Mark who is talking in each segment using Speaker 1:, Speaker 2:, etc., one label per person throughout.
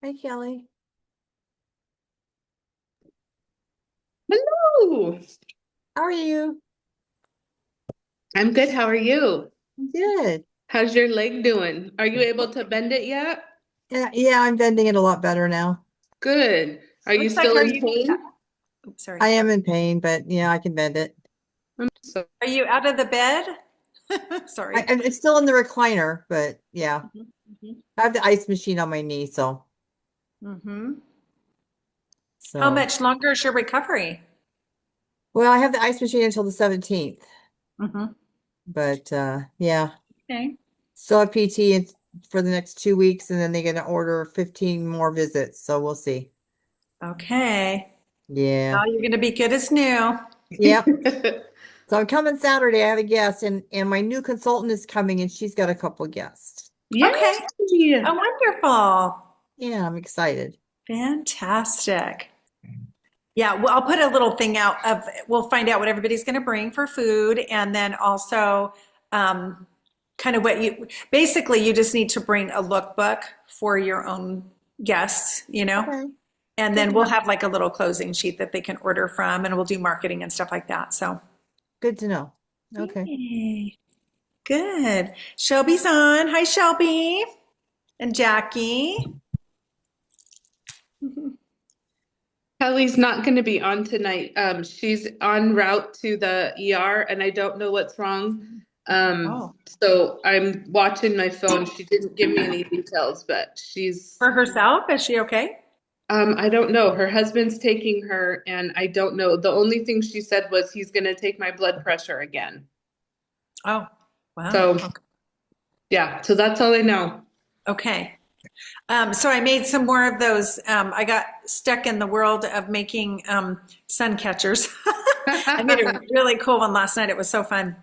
Speaker 1: Hi, Kelly.
Speaker 2: Hello.
Speaker 1: How are you?
Speaker 2: I'm good. How are you?
Speaker 1: Good.
Speaker 2: How's your leg doing? Are you able to bend it yet?
Speaker 1: Yeah, I'm bending it a lot better now.
Speaker 2: Good. Are you
Speaker 3: Looks like,
Speaker 2: still in pain?
Speaker 3: oops, sorry.
Speaker 1: I am in pain, but yeah, I can bend it.
Speaker 2: I'm so
Speaker 3: Are you out of the bed? Sorry.
Speaker 1: It's still in the recliner, but yeah,
Speaker 3: Mhm,
Speaker 1: I have the ice machine on my knee, so
Speaker 3: mhm, mhm. How
Speaker 1: so
Speaker 3: much longer is your recovery?
Speaker 1: well, I have the ice machine until the 17th,
Speaker 3: Hmm.
Speaker 1: but yeah,
Speaker 3: Okay.
Speaker 1: still have PT for the next 2 weeks, and then they're gonna order 15 more visits, so we'll see.
Speaker 3: Okay.
Speaker 1: Yeah.
Speaker 3: Now you're going to be good as new.
Speaker 1: Yep. So I'm coming Saturday. I have a guest, and my new consultant is coming, and she's got a couple guests.
Speaker 3: Okay.
Speaker 2: Yay!
Speaker 3: Oh, wonderful.
Speaker 1: Yeah, I'm excited.
Speaker 3: Fantastic. Yeah, well, I'll put a little thing out of, we'll find out what everybody's going to bring for food and then also um, kind of what you, basically, you just need to bring a lookbook for your own guests,
Speaker 1: Okay.
Speaker 3: and
Speaker 1: Good
Speaker 3: then
Speaker 1: to
Speaker 3: we'll
Speaker 1: know.
Speaker 3: have like a little closing sheet that they can order from and we'll do marketing and stuff like that. So,
Speaker 1: Good to know. Okay.
Speaker 3: yay. Good. Shelby's on. Hi, Shelby and Jackie.
Speaker 2: Kelly's not going to be on tonight. She's en route to the ER, and I don't know what's wrong.
Speaker 3: Oh,
Speaker 2: So I'm watching my phone. She didn't give me any details, but she's,
Speaker 3: for herself? Is she okay?
Speaker 2: I don't know. Her husband's taking her, and I don't know. The only thing she said was he's going to take my blood pressure again.
Speaker 3: Oh, wow.
Speaker 2: So
Speaker 3: Okay.
Speaker 2: yeah, so that's all I know.
Speaker 3: Okay. So I made some more of those. I got stuck in the world of making sun catchers. I made a really cool one last night. It was so fun.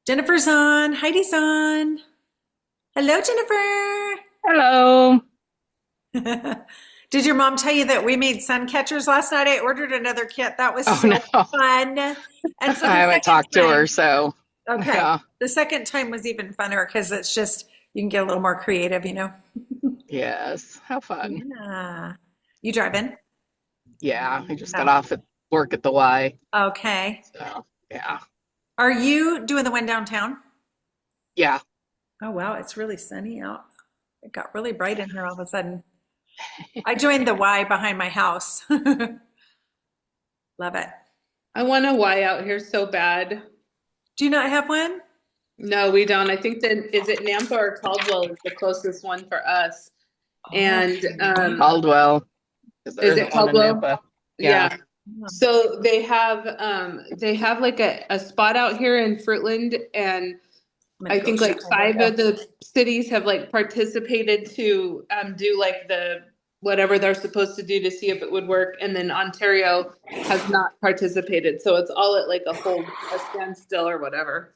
Speaker 3: Jennifer's on. Heidi's on. Hello,
Speaker 4: Hello.
Speaker 3: Jennifer. Did your mom tell you that we made sun catchers last night? I ordered another kit. That was
Speaker 4: Oh
Speaker 3: so
Speaker 4: no,
Speaker 3: fun. And so
Speaker 4: I
Speaker 3: the
Speaker 4: haven't
Speaker 3: second
Speaker 4: talked to her,
Speaker 3: time,
Speaker 4: so
Speaker 3: okay,
Speaker 4: yeah.
Speaker 3: the second time was even funner because it's just, you can get a little more creative.
Speaker 4: Yes. How fun.
Speaker 3: Yeah. You driving?
Speaker 4: Yeah, I just got
Speaker 3: Oh,
Speaker 4: off at work at the Y.
Speaker 3: okay.
Speaker 4: So yeah.
Speaker 3: Are you doing the one downtown?
Speaker 4: Yeah.
Speaker 3: Oh, wow. It's really sunny out. It got really bright in here all of a sudden. I joined the Y behind my house. Love it.
Speaker 2: I want a Y out here so bad.
Speaker 3: Do you not have one?
Speaker 2: No, we don't. I think that is it Nampa or Caldwell is the closest one for us. And
Speaker 3: Okay.
Speaker 4: Caldwell, because there
Speaker 2: is
Speaker 4: isn't
Speaker 2: it
Speaker 4: one in
Speaker 2: Caldwell?
Speaker 4: Nampa. Yeah.
Speaker 2: Yeah. So they have like a spot out here in Fruitland, and
Speaker 3: I'm gonna
Speaker 2: I
Speaker 3: go
Speaker 2: think
Speaker 3: check
Speaker 2: like
Speaker 3: my
Speaker 2: five
Speaker 3: window.
Speaker 2: of the cities have like participated to do like the whatever they're supposed to do to see if it would work, and then Ontario has not participated. So it's all at like a standstill or whatever.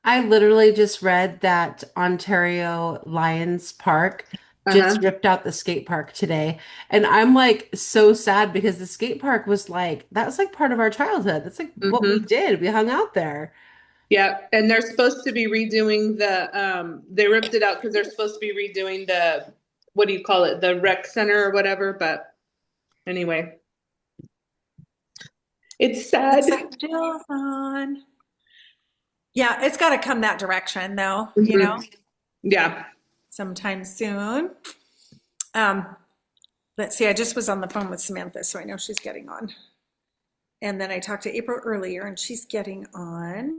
Speaker 5: I literally just read that Ontario Lions Park just
Speaker 2: Uh-huh.
Speaker 5: ripped out the skate park today. And I'm like so sad because the skate park was like, that was like part of our childhood. That's like what we
Speaker 2: Mm-hmm.
Speaker 5: did. We hung out there.
Speaker 2: Yeah, and they're supposed to be redoing they ripped it out because they're supposed to be redoing the what do you call it, the rec center or whatever, but anyway, it's
Speaker 3: Looks like
Speaker 2: sad.
Speaker 3: Jill's on. Yeah, it's got to come that direction though,
Speaker 2: Hmm. Yeah.
Speaker 3: sometime soon. Um, let's see, I just was on the phone with Samantha, so I know she's getting on. And then I talked to April earlier, and she's getting on.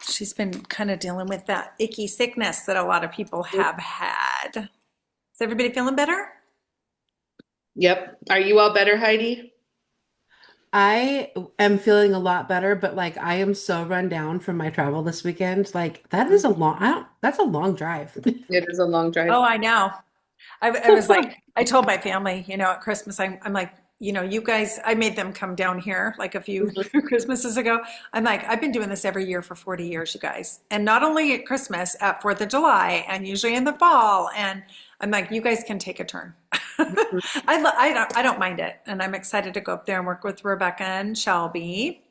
Speaker 3: She's been kind of dealing with that icky sickness that a lot of people have had. Is everybody feeling better?
Speaker 2: Yep. Are you all better, Heidi?
Speaker 5: I am feeling a lot better, but like I am so run down from my travel this weekend. Like that is a long, I don't, that's a long drive.
Speaker 2: It is a long drive.
Speaker 3: Oh, I know. I was like, I told my family, at Christmas, I'm like, you guys, I made them come down here like a few
Speaker 2: Mhm.
Speaker 3: Christmases ago. I'm like, I've been doing this every year for 40 years, you guys. And not only at Christmas, at 4th of July, and usually in the fall. And I'm like, you guys can take a turn. I don't mind it. And I'm excited to go up there and work with Rebecca and Shelby.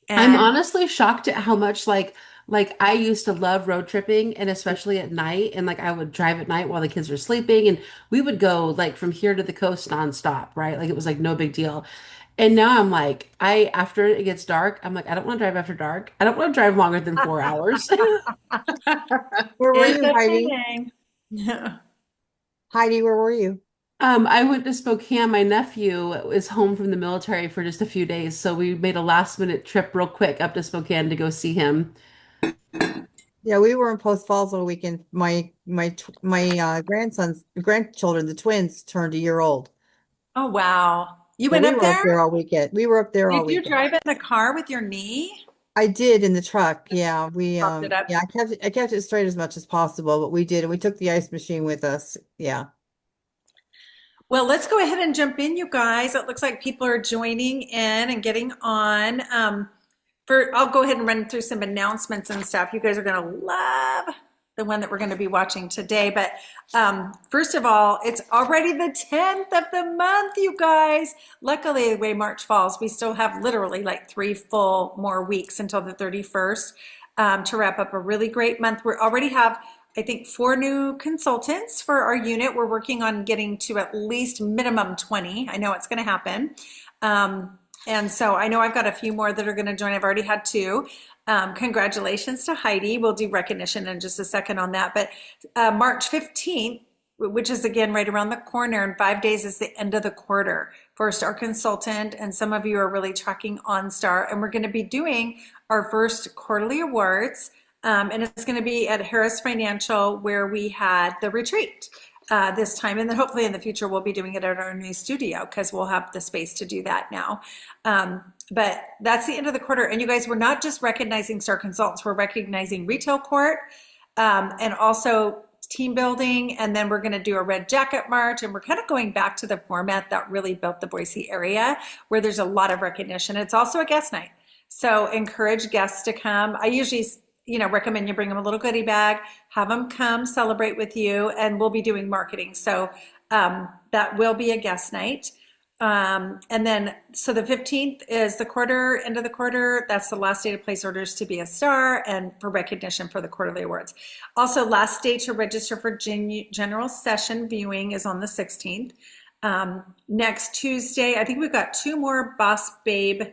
Speaker 5: I'm
Speaker 3: And
Speaker 5: honestly shocked at how much like Like I used to love road tripping and especially at night. And like I would drive at night while the kids were sleeping and we would go like from here to the coast nonstop, right? Like it was like no big deal. And now I'm like, after it gets dark, I'm like, I don't want to drive after dark. I don't want to drive longer than 4 hours.
Speaker 1: Where were
Speaker 3: It's
Speaker 1: you,
Speaker 3: a
Speaker 1: Heidi?
Speaker 3: thing.
Speaker 1: Heidi, where were you?
Speaker 5: I went to Spokane. My nephew is home from the military for just a few days, so we made a last minute trip real quick up to Spokane to go see him.
Speaker 1: Yeah, we were in Post Falls all weekend. My grandchildren, the twins, turned a year old.
Speaker 3: Oh, wow. You
Speaker 1: So
Speaker 3: went
Speaker 1: we
Speaker 3: up
Speaker 1: were up
Speaker 3: there?
Speaker 1: there all weekend. We were up there all
Speaker 3: Did you
Speaker 1: weekend.
Speaker 3: drive in the car with your knee?
Speaker 1: I did in the truck. Yeah, we
Speaker 3: Propped it up.
Speaker 1: yeah, I kept it straight as much as possible, but we did, and we took the ice machine with us. Yeah.
Speaker 3: Well, let's go ahead and jump in, you guys. It looks like people are joining in and getting on. I'll go ahead and run through some announcements and stuff. You guys are going to love the one that we're going to be watching today. But first of all, it's already the 10th of the month, you guys. Luckily, the way March falls, we still have literally like 3 full more weeks until the 31st to wrap up a really great month. We already have, I think, 4 new consultants for our unit. We're working on getting to at least minimum 20. I know it's going to happen. And so I know I've got a few more that are going to join. I've already had 2. Congratulations to Heidi. We'll do recognition in just a second on that. But March 15th, which is again right around the corner, in 5 days is the end of the quarter for Star Consultant. And some of you are really tracking OnStar. And we're going to be doing our first quarterly awards. And it's going to be at Harris Financial where we had the retreat this time. And then hopefully in the future, we'll be doing it at our new studio because we'll have the space to do that now. But that's the end of the quarter. And you guys, we're not just recognizing Star Consultants, we're recognizing Retail Court and also team building. And then we're going to do a red jacket march. And we're kind of going back to the format that really built the Boise area where there's a lot of recognition. It's also a guest night. So encourage guests to come. I usually recommend you bring them a little goodie bag, have them come celebrate with you, and we'll be doing marketing. So that will be a guest night. And then, so the 15th is the end of the quarter. That's the last day to place orders to be a star and for recognition for the quarterly awards. Also, last day to register for general session viewing is on the 16th. Next Tuesday, I think we've got 2 more Boss Babes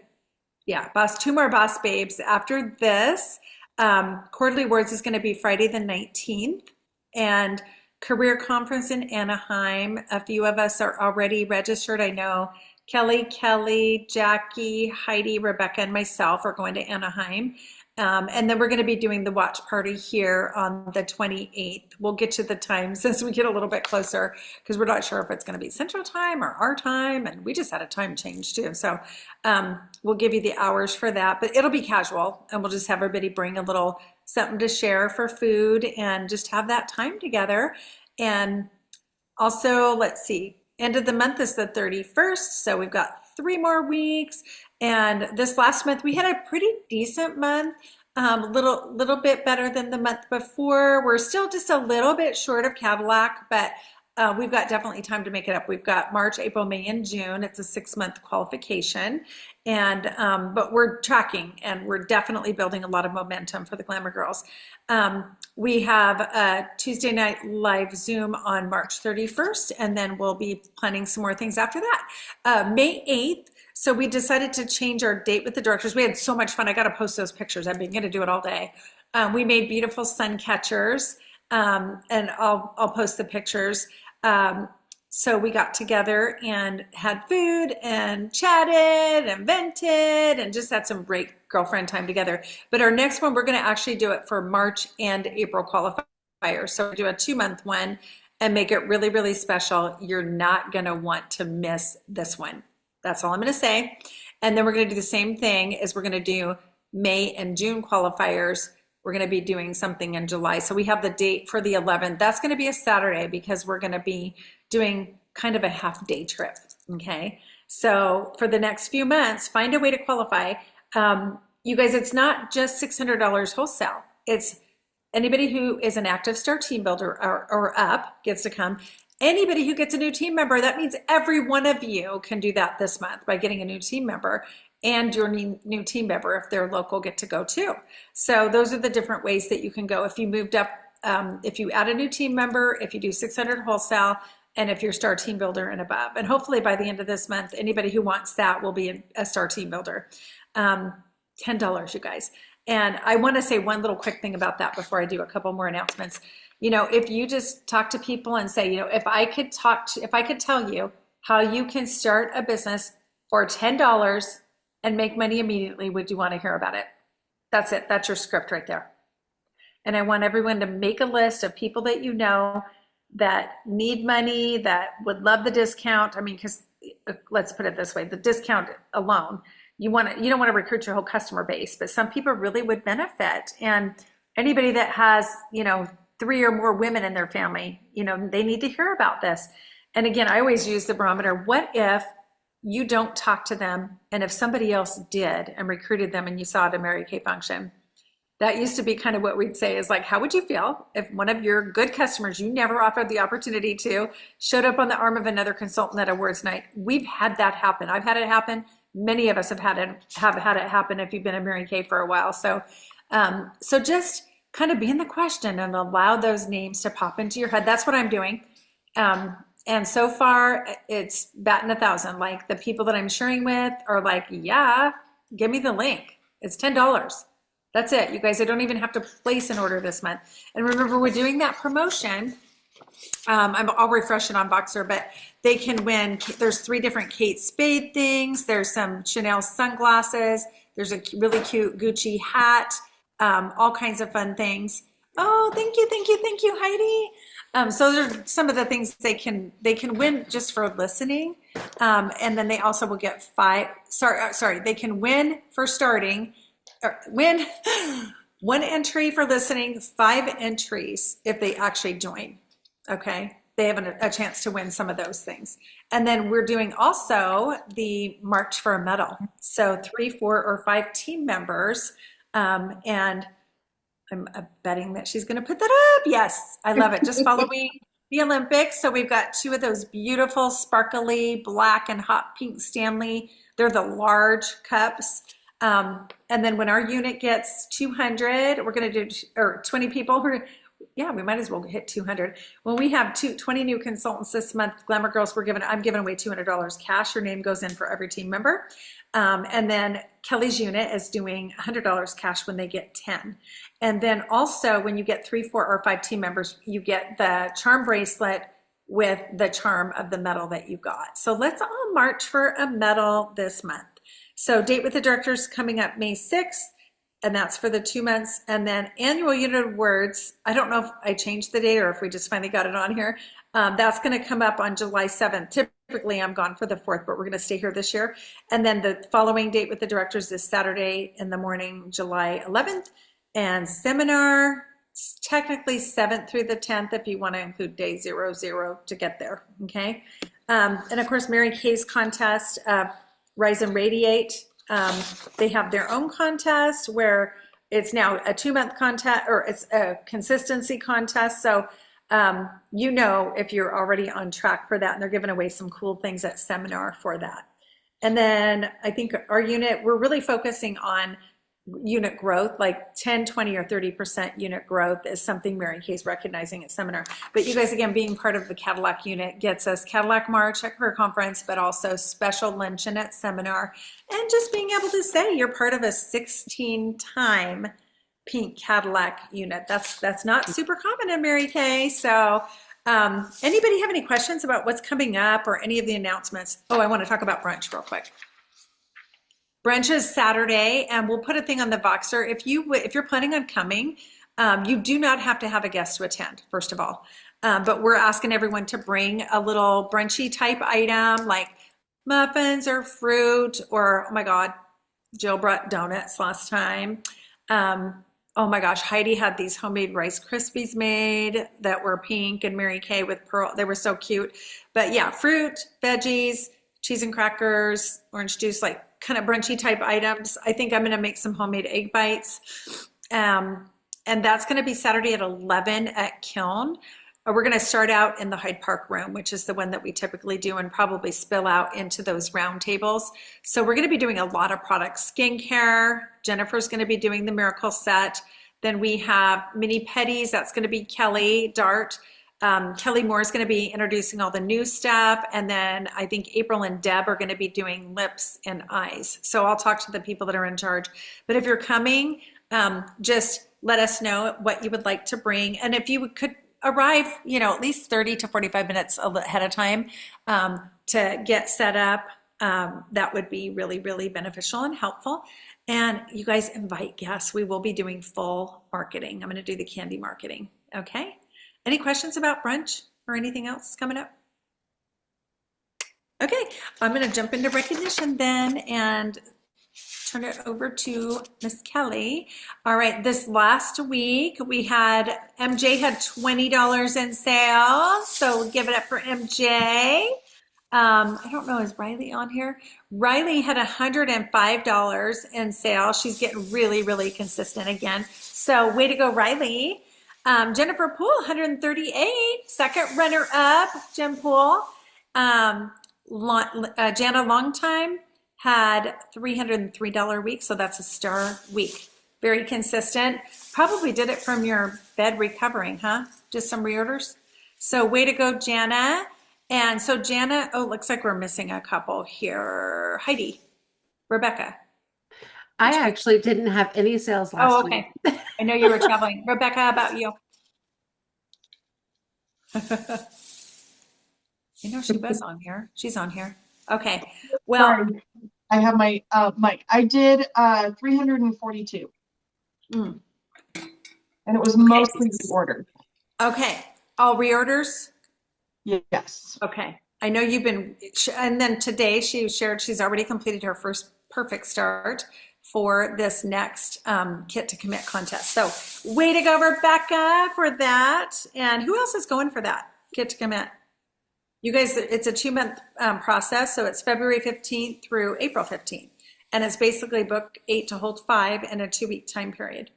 Speaker 3: after this. Quarterly Awards is going to be Friday the 19th, and Career Conference in Anaheim. A few of us are already registered. I know Kelly, Jackie, Heidi, Rebecca, and myself are going to Anaheim. And then we're going to be doing the watch party here on the 28th. We'll get to the times as we get a little bit closer because we're not sure if it's going to be Central Time or our time. And we just had a time change too. So we'll give you the hours for that, but it'll be casual and we'll just have everybody bring a little something to share for food and just have that time together. And also, let's see, end of the month is the 31st. So we've got 3 more weeks. And this last month, we had a pretty decent month, little bit better than the month before. We're still just a little bit short of Cadillac, but we've got definitely time to make it up. We've got March, April, May, and June. It's a 6-month qualification. And but we're tracking and we're definitely building a lot of momentum for the Glamour Girls. We have a Tuesday night live Zoom on March 31st, and then we'll be planning some more things after that. May 8th, so we decided to change our date with the directors. We had so much fun. I got to post those pictures. I've been going to do it all day. We made beautiful sun catchers, and I'll post the pictures. So we got together and had food and chatted and vented and just had some great girlfriend time together. But our next one, we're going to actually do it for March and April qualifiers. So we'll do a 2-month one and make it really, really special. You're not going to want to miss this one. That's all I'm going to say. And then we're going to do the same thing as we're going to do May and June qualifiers. We're going to be doing something in July. So we have the date for the 11th. That's going to be a Saturday because we're going to be doing kind of a half-day trip, okay? So for the next few months, find a way to qualify. You guys, it's not just $600 wholesale. It's anybody who is an active Star team builder or up gets to come. Anybody who gets a new team member, that means every one of you can do that this month by getting a new team member. and your new team member, if they're local, get to go too. So those are the different ways that you can go. If you moved up, if you add a new team member, if you do 600 wholesale, and if you're Star Team Builder and above. And hopefully by the end of this month, anybody who wants that will be a Star Team Builder. $10, you guys. And I want to say one little quick thing about that before I do a couple more announcements. You know, if you just talk to people and say, you know, if I could tell you how you can start a business for $10 and make money immediately, would you want to hear about it? That's it. That's your script right there. And I want everyone to make a list of people that you know that need money, that would love the discount. I mean, because let's put it this way, the discount alone, you don't want to recruit your whole customer base, but some people really would benefit. And anybody that has, you know, 3 or more women in their family, you know, they need to hear about this. And again, I always use the barometer. What if you don't talk to them, and if somebody else did and recruited them and you saw it at a Mary Kay function? That used to be kind of what we'd say is like, how would you feel if one of your good customers you never offered the opportunity to showed up on the arm of another consultant at a words night? We've had that happen. I've had it happen. Many of us have had it happen if you've been in Mary Kay for a while. So, so just kind of be in the question and allow those names to pop into your head. That's what I'm doing. And so far it's batting 1,000. Like the people that I'm sharing with are like, yeah, give me the link. It's $10. That's it, you guys. I don't even have to place an order this month. And remember, we're doing that promotion. I'll refresh it on Boxer, but they can win. There's 3 different Kate Spade things. There's some Chanel sunglasses. There's a really cute Gucci hat. All kinds of fun things. Oh, thank you, Heidi. So those are some of the things they can win just for listening. And then they also will get 5. They can win for starting. Win 1 entry for listening, 5 entries if they actually join. Okay, they have a chance to win some of those things. And then we're doing also the March for a Medal. So 3, 4, or 5 team members. And I'm betting that she's going to put that up. Yes, I love it. Just following the Olympics. So we've got 2 of those beautiful, sparkly, black and hot pink Stanley. They're the large cups. And then when our unit gets 200, we're going to do, or 20 people, we might as well hit 200. When we have 20 new consultants this month, Glamour Girls, I'm giving away $200 cash. Your name goes in for every team member. And then Kelly's unit is doing $100 cash when they get 10. And then also when you get 3, 4, or 5 team members, you get the charm bracelet with the charm of the medal that you got. So let's all march for a medal this month. So date with the directors coming up May 6th, and that's for the 2 months. And then annual unit of words, I don't know if I changed the date or if we just finally got it on here. That's going to come up on July 7th. Typically I'm gone for the 4th, but we're going to stay here this year. And then the following date with the directors is Saturday in the morning, July 11th. And seminar, technically 7th through the 10th if you want to include day 00 to get there, okay? And of course, Mary Kay's contest, Rise and Radiate, they have their own contest where it's now a 2-month contest, or it's a consistency contest. So you know if you're already on track for that, and they're giving away some cool things at seminar for that. And then I think our unit, we're really focusing on unit growth, like 10, 20, or 30% unit growth is something Mary Kay's recognizing at seminar. But you guys, again, being part of the Cadillac unit gets us Cadillac March at her conference, but also special luncheon at seminar. And just being able to say you're part of a 16-time pink Cadillac unit. That's not super common in Mary Kay. So anybody have any questions about what's coming up or any of the announcements? Oh, I want to talk about brunch real quick. Brunch is Saturday, and we'll put a thing on the Voxer. If you're planning on coming, you do not have to have a guest to attend, first of all. But we're asking everyone to bring a little brunchy type item like muffins or fruit, or, oh my God, Jill brought donuts last time. Oh my gosh, Heidi had these homemade Rice Krispies made that were pink, and Mary Kay with pearl. They were so cute. But yeah, fruit, veggies, cheese and crackers, orange juice, like kind of brunchy type items. I think I'm going to make some homemade egg bites. And that's going to be Saturday at 11 at Kiln. we're going to start out in the Hyde Park room, which is the one that we typically do, and probably spill out into those round tables. So we're going to be doing a lot of product skincare. Jennifer's going to be doing the Miracle Set. Then we have mini petties. That's going to be Kelly Dart. Kelly Moore is going to be introducing all the new stuff. And then I think April and Deb are going to be doing lips and eyes. So I'll talk to the people that are in charge. But if you're coming, just let us know what you would like to bring. And if you could arrive, at least 30 to 45 minutes ahead of time to get set up, that would be really, really beneficial and helpful. And you guys invite guests. We will be doing full marketing. I'm going to do the candy marketing. Okay. Any questions about brunch or anything else coming up? Okay. I'm going to jump into recognition then and turn it over to Miss Kelly. All right. This last week we had MJ had $20 in sales. So give it up for MJ. I don't know, is Riley on here? Riley had $105 in sales. She's getting really, really consistent again. So way to go, Riley. Jennifer Poole, 138. Second runner up, Jen Poole. Jana Longtime had $303 week. So that's a star week. Very consistent. Probably did it from your bed recovering, huh? Just some reorders. So way to go, Jana. And so Jana, looks like we're missing a couple here. Heidi, Rebecca.
Speaker 5: I actually didn't have any sales last week.
Speaker 3: Okay. I know you were traveling. Rebecca, how about you? She was on here. She's on here. Okay. Well,
Speaker 6: sorry. I have my mic. I did 342. And it was mostly reordered.
Speaker 3: Okay. All reorders?
Speaker 6: Yes.
Speaker 3: Okay. I know you've been, and then today she shared she's already completed her first perfect start for this next Kit to Commit contest. So way to go, Rebecca, for that. And who else is going for that Kit to Commit? You guys, it's a 2-month process. So it's February 15th through April 15th. And it's basically book 8 to hold 5 in a 2-week time period.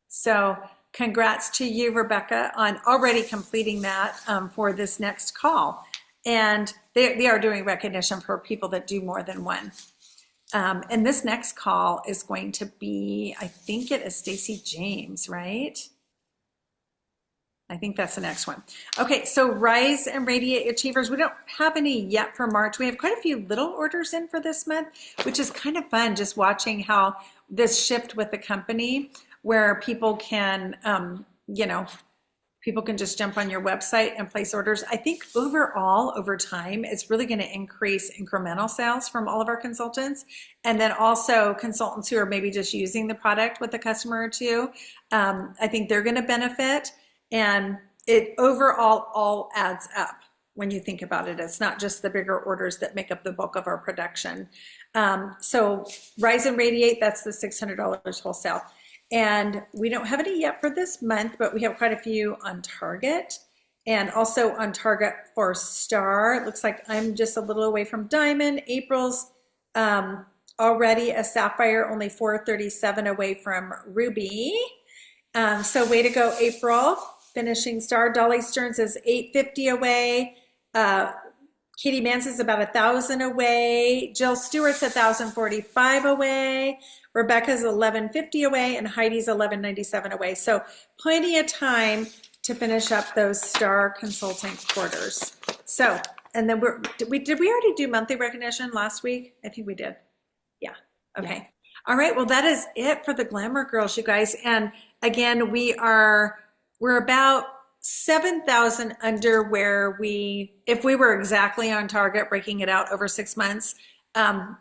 Speaker 3: So congrats to you, Rebecca, on already completing that for this next call. And they are doing recognition for people that do more than one. And this next call is going to be, I think it is Stacy James, right? I think that's the next one. Okay, so Rise and Radiate Achievers. We don't have any yet for March. We have quite a few little orders in for this month, which is kind of fun just watching how this shift with the company where people can, people can just jump on your website and place orders. I think overall, over time, it's really going to increase incremental sales from all of our consultants. And then also consultants who are maybe just using the product with a customer or two. I think they're going to benefit. And it overall all adds up when you think about it. It's not just the bigger orders that make up the bulk of our production. So Rise and Radiate, that's the $600 wholesale. And we don't have any yet for this month, but we have quite a few on Target and also on Target for Star. It looks like I'm just a little away from Diamond. April's already a Sapphire, only $437 away from Ruby. So way to go, April. Finishing Star. Dolly Stearns is $850 away. Katie Mance is about $1,000 away. Jill Stewart's $1,045 away. Rebecca's $1,150 away, and Heidi's $1,197 away. So plenty of time to finish up those Star Consulting quarters. So, and then did we already do monthly recognition last week? I think we did. Yeah. Okay. Yeah. All right. Well, that is it for the Glamour Girls, you guys. And again, we're about 7,000 under where if we were exactly on target, breaking it out over 6 months.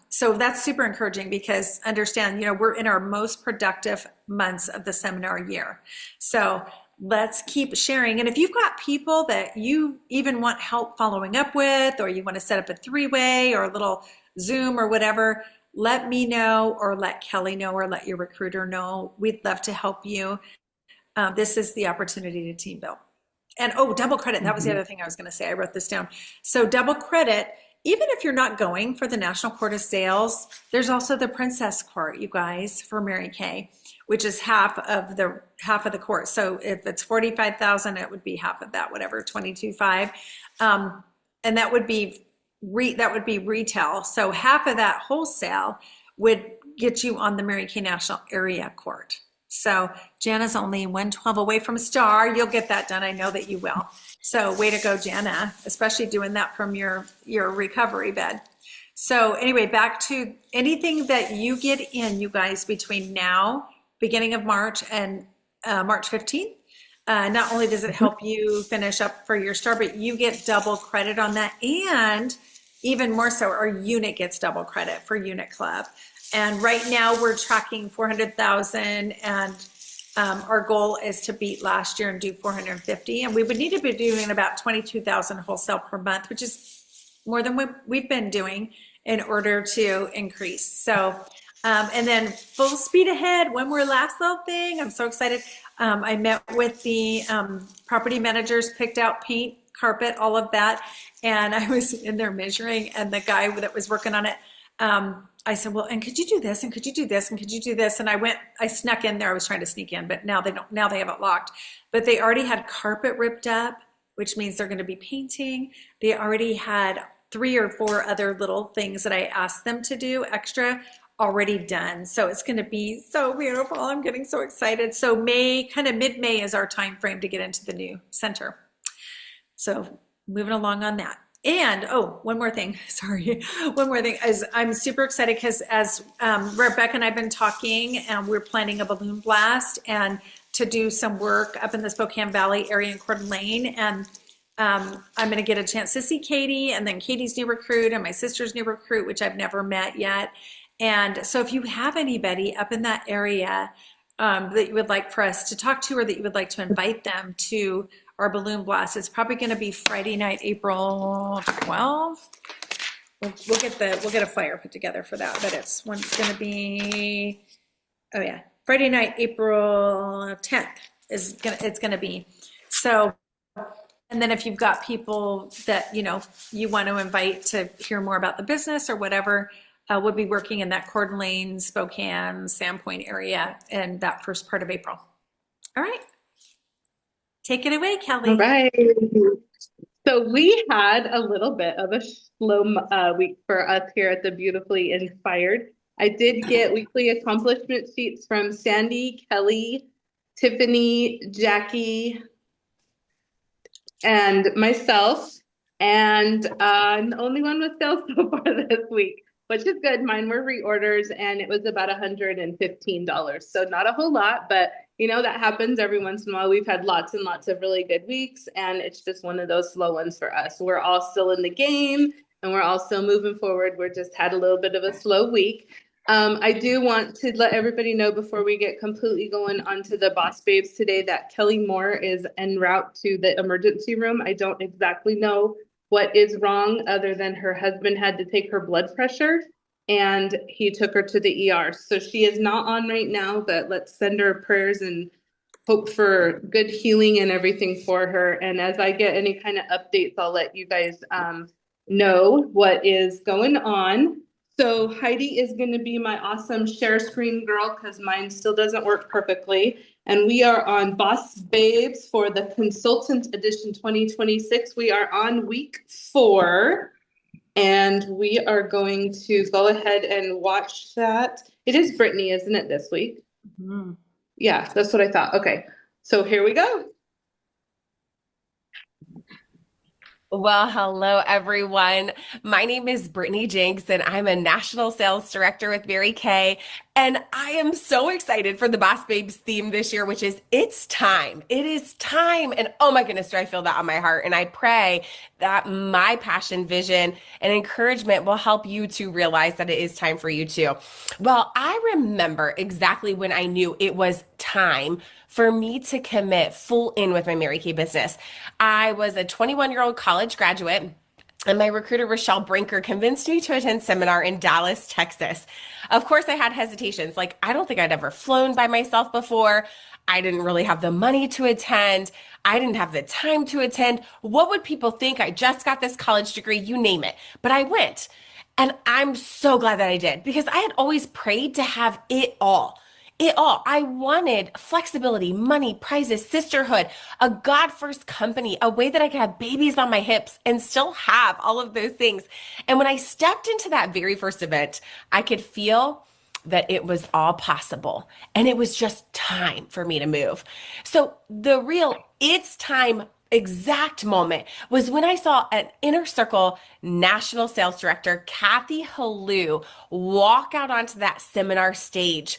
Speaker 3: So that's super encouraging because understand, we're in our most productive months of the seminar year. So let's keep sharing. And if you've got people that you even want help following up with, or you want to set up a 3-way or a little Zoom or whatever, let me know, or let Kelly know, or let your recruiter know. We'd love to help you. This is the opportunity to team build. And double credit. That was the other thing I was going to say. I wrote this down. So double credit even if you're not going for the National Court of Sales, there's also the Princess Court, you guys, for Mary Kay, which is half of the court. So if it's 45,000, it would be half of that, whatever, 22.5. And that would be retail. So half of that wholesale would get you on the Mary Kay National Area Court. So Jana's only 112 away from star. You'll get that done. I know that you will. So way to go, Jana, especially doing that from your recovery bed. So anyway, back to anything that you get in, you guys, between now, beginning of March, and March 15th. Not only does it help you finish up for your star, but you get double credit on that. And even more so, our unit gets double credit for Unit Club. And right now we're tracking 400,000, and our goal is to beat last year and do 450. And we would need to be doing about 22,000 wholesale per month, which is more than what we've been doing in order to increase. So, and then full speed ahead, one more last little thing. I'm so excited. I met with the property managers, picked out paint, carpet, all of that. And I was in there measuring, and the guy that was working on it, I said, well, and could you do this? And could you do this? And could you do this? And I snuck in there. I was trying to sneak in, but now they have it locked. But they already had carpet ripped up, which means they're going to be painting. They already had 3 or 4 other little things that I asked them to do extra already done. So it's going to be so beautiful. I'm getting so excited. So May, kind of mid-May is our time frame to get into the new center. So moving along on that. And one more thing, sorry. One more thing is I'm super excited because as Rebecca and I've been talking, and we're planning a balloon blast and to do some work up in the Spokane Valley area in Coeur d'Alene. And I'm going to get a chance to see Katie, and then Katie's new recruit and my sister's new recruit, which I've never met yet. And so if you have anybody up in that area that you would like for us to talk to, or that you would like to invite them to our balloon blast, it's probably going to be Friday night, April 12th. We'll get a flyer put together for that, but it's going to be, Friday night, April 10th it's going to be. So, and then if you've got people that, you want to invite to hear more about the business or whatever, we'll be working in that Coeur d'Alene, Spokane, Sandpoint area in that first part of April. All right. Take it away, Kelli.
Speaker 2: All right. So we had a little bit of a slow week for us here at the Beautifully Inspired. I did get weekly accomplishment sheets from Sandy, Kelli, Tiffany, Jackie, and myself. And I'm the only one with sales so far this week, which is good. Mine were reorders, and it was about $115. So not a whole lot, but that happens every once in a while. We've had lots and lots of really good weeks, and it's just one of those slow ones for us. We're all still in the game, and we're all still moving forward. We're just had a little bit of a slow week. I do want to let everybody know before we get completely going onto the Boss Babes today that Kelli Moore is en route to the emergency room. I don't exactly know what is wrong other than her husband had to take her blood pressure, and he took her to the ER. So she is not on right now, but let's send her prayers and hope for good healing and everything for her. And as I get any kind of updates, I'll let you guys know what is going on. So Heidi is going to be my awesome share screen girl because mine still doesn't work perfectly. And we are on Boss Babes for the Consultant Edition 2026. We are on week 4. And we are going to go ahead and watch that. It is Brittany, isn't it, this week?
Speaker 3: Mm-hmm.
Speaker 2: Yeah, that's what I thought. Okay, so here we go.
Speaker 7: Well, hello, everyone. My name is Brittany Jenks, and I'm a national sales director with Mary Kay. And I am so excited for the Boss Babes theme this year, which is It's Time. It is time. And oh my goodness, do I feel that on my heart. And I pray that my passion, vision, and encouragement will help you to realize that it is time for you too. Well, I remember exactly when I knew it was time for me to commit full in with my Mary Kay business. I was a 21-year-old college graduate, And my recruiter, Rochelle Brinker, convinced me to attend seminar in Dallas, Texas. Of course, I had hesitations. Like, I don't think I'd ever flown by myself before. I didn't really have the money to attend. I didn't have the time to attend. What would people think? I just got this college degree, you name it. But I went. And I'm so glad that I did because I had always prayed to have it all. It all. I wanted flexibility, money, prizes, sisterhood, a God first company, a way that I could have babies on my hips and still have all of those things. And when I stepped into that very first event, I could feel that it was all possible. And it was just time for me to move. So the real it's time exact moment was when I saw an inner circle national sales director, Kathy Halou, walk out onto that seminar stage.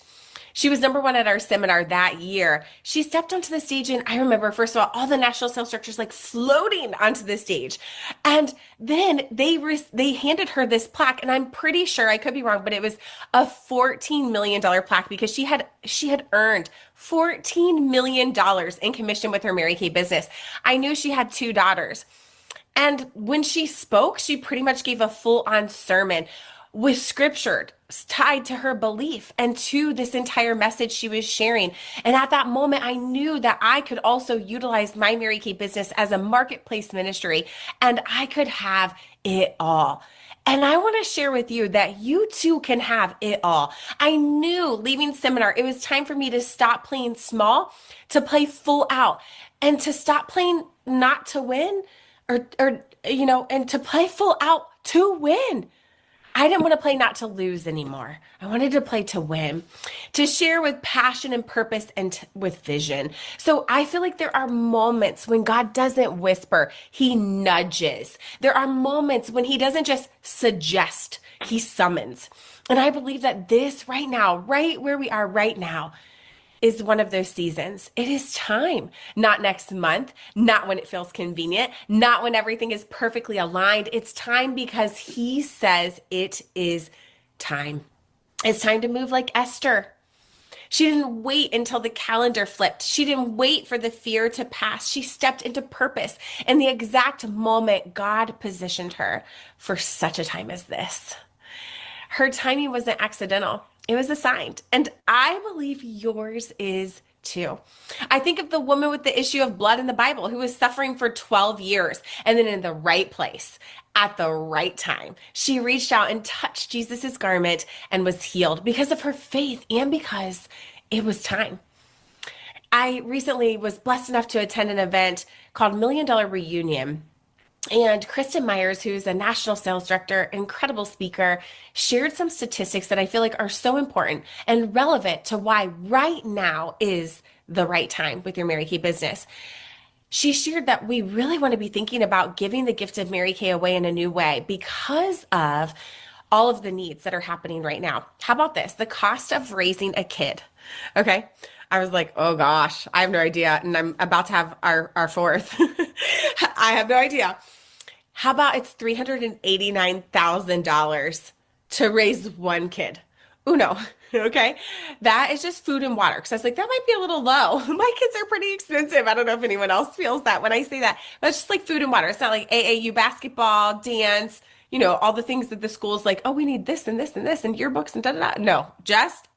Speaker 7: She was number one at our seminar that year. She stepped onto the stage, and I remember, first of all the national sales directors like floating onto the stage. And then they handed her this plaque, and I'm pretty sure, I could be wrong, but it was a $14 million plaque because she had earned $14 million in commission with her Mary Kay business. I knew she had two daughters. And when she spoke, she pretty much gave a full-on sermon with scripture tied to her belief and to this entire message she was sharing. And at that moment, I knew that I could also utilize my Mary Kay business as a marketplace ministry, and I could have it all. And I want to share with you that you too can have it all. I knew leaving seminar, it was time for me to stop playing small, to play full out, and to stop playing not to win and to play full out to win. I didn't want to play not to lose anymore. I wanted to play to win, to share with passion and purpose and with vision. So I feel like there are moments when God doesn't whisper, he nudges. There are moments when he doesn't just suggest, he summons. And I believe that this right now, right where we are right now, is one of those seasons. It is time, not next month, not when it feels convenient, not when everything is perfectly aligned. It's time because he says it is time. It's time to move like Esther. She didn't wait until the calendar flipped. She didn't wait for the fear to pass. She stepped into purpose in the exact moment God positioned her for such a time as this. Her timing wasn't accidental. It was assigned. And I believe yours is too. I think of the woman with the issue of blood in the Bible who was suffering for 12 years and then in the right place at the right time. She reached out and touched Jesus's garment and was healed because of her faith and because it was time. I recently was blessed enough to attend an event called Million Dollar Reunion. And Kristen Myers, who's a national sales director, incredible speaker, shared some statistics that I feel like are so important and relevant to why right now is the right time with your Mary Kay business. She shared that we really want to be thinking about giving the gift of Mary Kay away in a new way because of all of the needs that are happening right now. How about this? The cost of raising a kid. Okay. I was like, oh gosh, I have no idea. And I'm about to have our fourth. I have no idea. How about it's $389,000 to raise one kid? Uno. Okay. That is just food and water. Cause I was like, that might be a little low. My kids are pretty expensive. I don't know if anyone else feels that when I say that, but it's just like food and water. It's not like AAU basketball, dance, all the things that the school's like, oh, we need this and this and this and yearbooks and da da da. No, just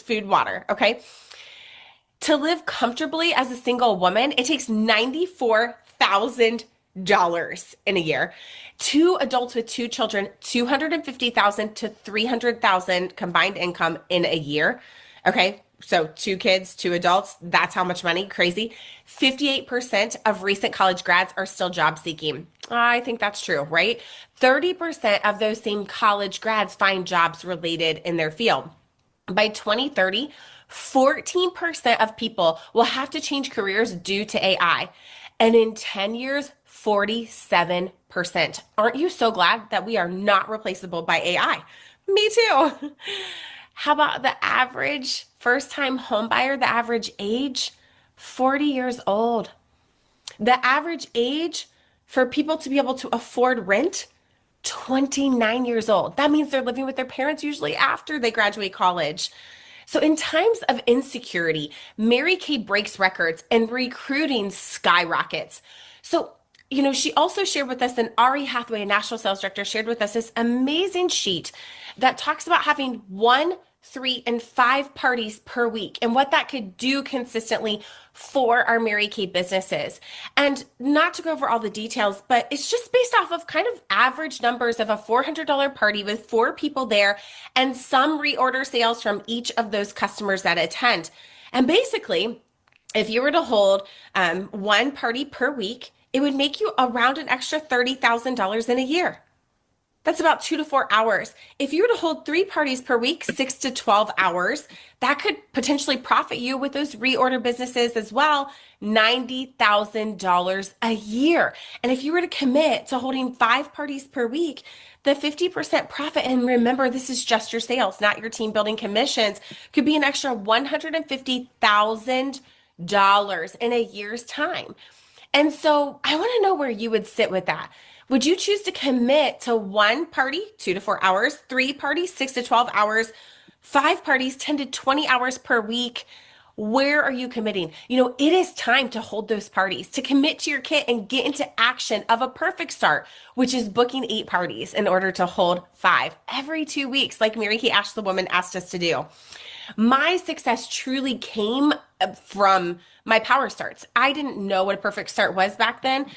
Speaker 7: food, water. Okay. To live comfortably as a single woman, it takes $94,000 in a year. Two adults with two children, $250,000 to $300,000 combined income in a year. Okay, so two kids, two adults, that's how much money, crazy. 58% of recent college grads are still job seeking. I think that's true, right? 30% of those same college grads find jobs related in their field. By 2030, 14% of people will have to change careers due to AI. And in 10 years, 47%. Aren't you so glad that we are not replaceable by AI? Me too. How about the average first-time home buyer, the average age? 40 years old. The average age for people to be able to afford rent? 29 years old. That means they're living with their parents usually after they graduate college. So in times of insecurity, Mary Kay breaks records and recruiting skyrockets. So, she also shared with us, and Ari Hathaway, a national sales director, shared with us this amazing sheet that talks about having 1, 3, and 5 parties per week and what that could do consistently for our Mary Kay businesses. And not to go over all the details, but it's just based off of kind of average numbers of a $400 party with 4 people there and some reorder sales from each of those customers that attend. And basically, if you were to hold 1 party per week, it would make you around an extra $30,000 in a year. That's about 2 to 4 hours. If you were to hold 3 parties per week, 6 to 12 hours, that could potentially profit you with those reorder businesses as well, $90,000 a year. And if you were to commit to holding 5 parties per week, the 50% profit, and remember, this is just your sales, not your team building commissions, could be an extra $150,000 in a year's time. And so I want to know where you would sit with that. Would you choose to commit to 1 party, 2 to 4 hours, 3 parties, 6 to 12 hours, 5 parties, 10 to 20 hours per week? Where are you committing? It is time to hold those parties, to commit to your kit and get into action of a perfect start, which is booking 8 parties in order to hold 5 every 2 weeks, like Mary Kay Ash the Woman asked us to do. My success truly came from my power starts. I didn't know what a perfect start was back then.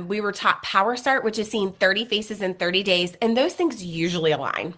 Speaker 7: We were taught power start, which is seeing 30 faces in 30 days, and those things usually align.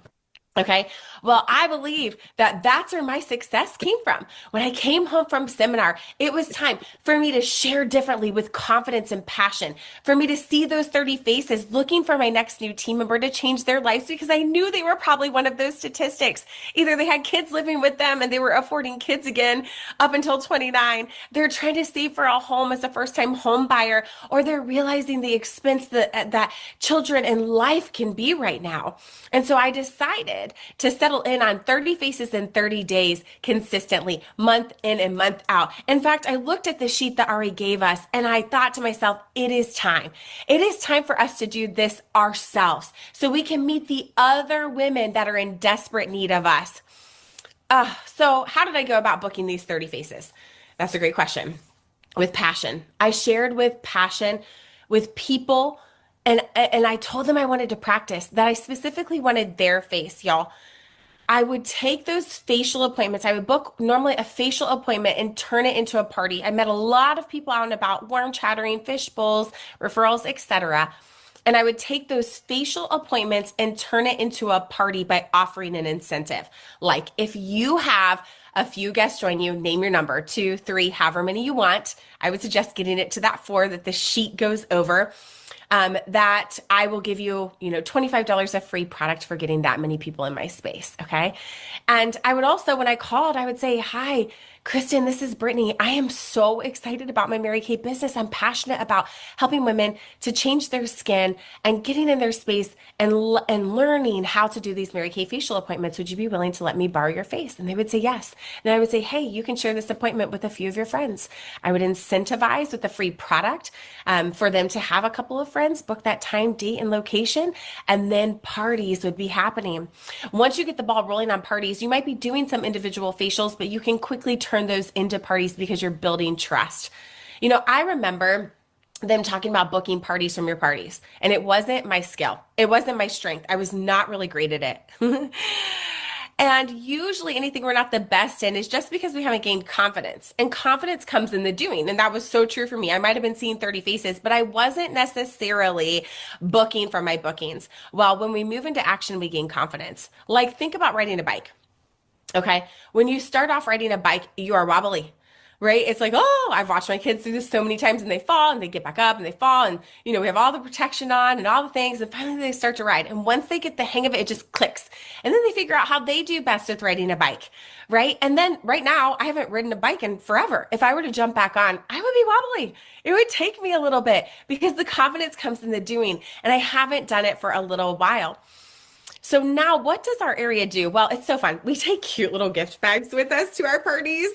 Speaker 7: Okay. Well, I believe that that's where my success came from. When I came home from seminar, it was time for me to share differently with confidence and passion, for me to see those 30 faces looking for my next new team member to change their lives, because I knew they were probably one of those statistics. Either they had kids living with them and they were affording kids again up until 29. They're trying to save for a home as a first-time home buyer, or they're realizing the expense that children and life can be right now. And so I decided to settle in on 30 faces in 30 days consistently, month in and month out. In fact, I looked at the sheet that Ari gave us and I thought to myself, it is time. It is time for us to do this ourselves so we can meet the other women that are in desperate need of us. So how did I go about booking these 30 faces? That's a great question. With passion. I shared with passion with people. And I told them I wanted to practice, that I specifically wanted their face, y'all. I would take those facial appointments. I would book normally a facial appointment and turn it into a party. I met a lot of people out and about, warm chattering, fish bowls, referrals, etc. And I would take those facial appointments and turn it into a party by offering an incentive. Like if you have a few guests join you, name your number, 2, 3, however many you want. I would suggest getting it to that 4 that the sheet goes over. That I will give you, $25 of free product for getting that many people in my space. Okay. And I would also, when I called, I would say, hi, Kristen, this is Brittany. I am so excited about my Mary Kay business. I'm passionate about helping women to change their skin and getting in their space and learning how to do these Mary Kay facial appointments. Would you be willing to let me borrow your face? And they would say yes. And I would say, hey, you can share this appointment with a few of your friends. I would incentivize with a free product for them to have a couple of friends, book that time, date, and location, and then parties would be happening. Once you get the ball rolling on parties, you might be doing some individual facials, but you can quickly turn those into parties because you're building trust. I remember them talking about booking parties from your parties, and it wasn't my skill. It wasn't my strength. I was not really great at it. And usually anything we're not the best in is just because we haven't gained confidence. And confidence comes in the doing. And that was so true for me. I might have been seeing 30 faces, but I wasn't necessarily booking for my bookings. Well, when we move into action, we gain confidence. Like think about riding a bike. Okay. When you start off riding a bike, you are wobbly, right? It's like, oh, I've watched my kids do this so many times and they fall and they get back up and they fall. And, we have all the protection on and all the things. And finally they start to ride. And once they get the hang of it, it just clicks. And then they figure out how they do best with riding a bike, right? And then right now I haven't ridden a bike in forever. If I were to jump back on, I would be wobbly. It would take me a little bit because the confidence comes in the doing. And I haven't done it for a little while. So now what does our area do? Well, it's so fun. We take cute little gift bags with us to our parties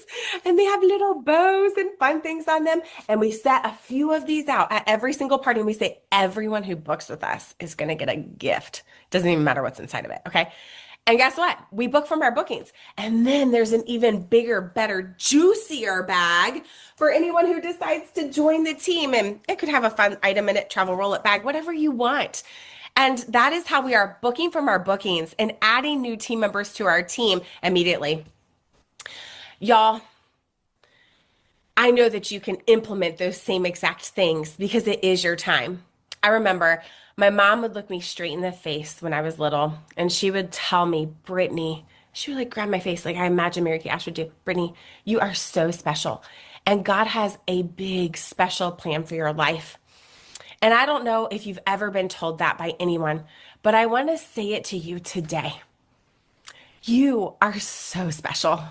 Speaker 7: and they have little bows and fun things on them. And we set a few of these out at every single party. And we say, everyone who books with us is going to get a gift. Doesn't even matter what's inside of it. Okay. And guess what? We book from our bookings. And then there's an even bigger, better, juicier bag for anyone who decides to join the team. And it could have a fun item in it, travel roll it bag, whatever you want. And that is how we are booking from our bookings and adding new team members to our team immediately. Y'all, I know that you can implement those same exact things because it is your time. I remember my mom would look me straight in the face when I was little, and she would tell me, Brittany, she would like grab my face like I imagine Mary Kay Ash would do. Brittany, you are so special. And God has a big special plan for your life. And I don't know if you've ever been told that by anyone, but I want to say it to you today. You are so special.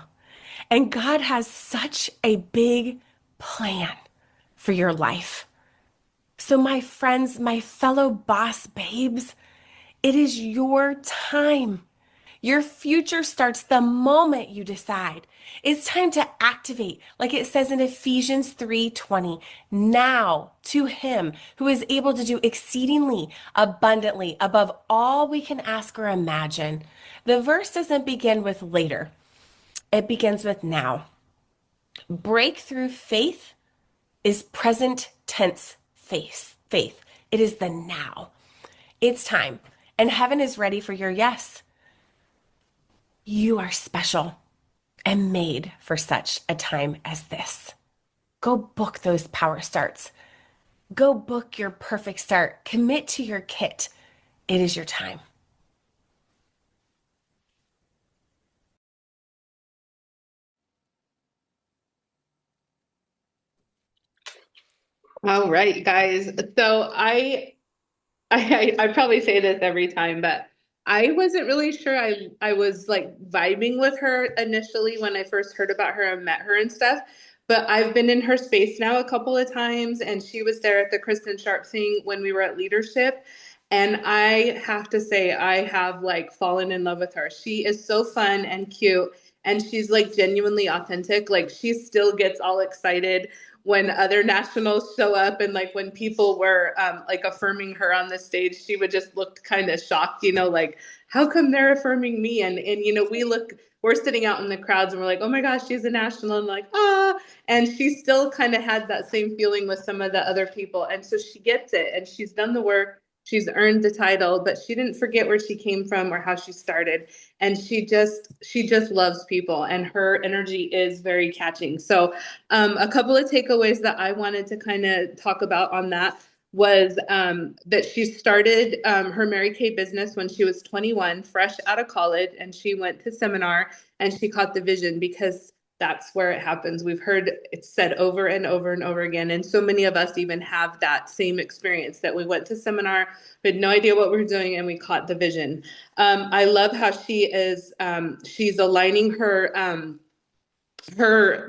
Speaker 7: And God has such a big plan for your life. So, my friends, my fellow boss babes, it is your time. Your future starts the moment you decide. It's time to activate, like it says in Ephesians 3:20. Now to him who is able to do exceedingly abundantly above all we can ask or imagine. The verse doesn't begin with later. It begins with now. Breakthrough faith is present tense faith. It is the now. It's time. And heaven is ready for your yes. You are special and made for such a time as this. Go book those power starts. Go book your perfect start. Commit to your kit. It is your time.
Speaker 2: All right, guys. So I probably say this every time, but I wasn't really sure I was like vibing with her initially when I first heard about her and met her and stuff. But I've been in her space now a couple of times, and she was there at the Kristen Sharp thing when we were at leadership. And I have to say, I have like fallen in love with her. She is so fun and cute, and she's like genuinely authentic. Like she still gets all excited when other nationals show up, and like when people were like affirming her on the stage, she would just look kind of shocked, like how come they're affirming me? And we're sitting out in the crowds and we're like, oh my gosh, she's a national, and like and she still kind of had that same feeling with some of the other people, and so she gets it, and she's done the work. She's earned the title, but she didn't forget where she came from or how she started. And she just loves people, and her energy is very catching. So a couple of takeaways that I wanted to kind of talk about on that was that she started her Mary Kay business when she was 21, fresh out of college, and she went to seminar and she caught the vision because that's where it happens. We've heard it said over and over and over again. And so many of us even have that same experience that we went to seminar, we had no idea what we were doing, and we caught the vision. I love how she's aligning her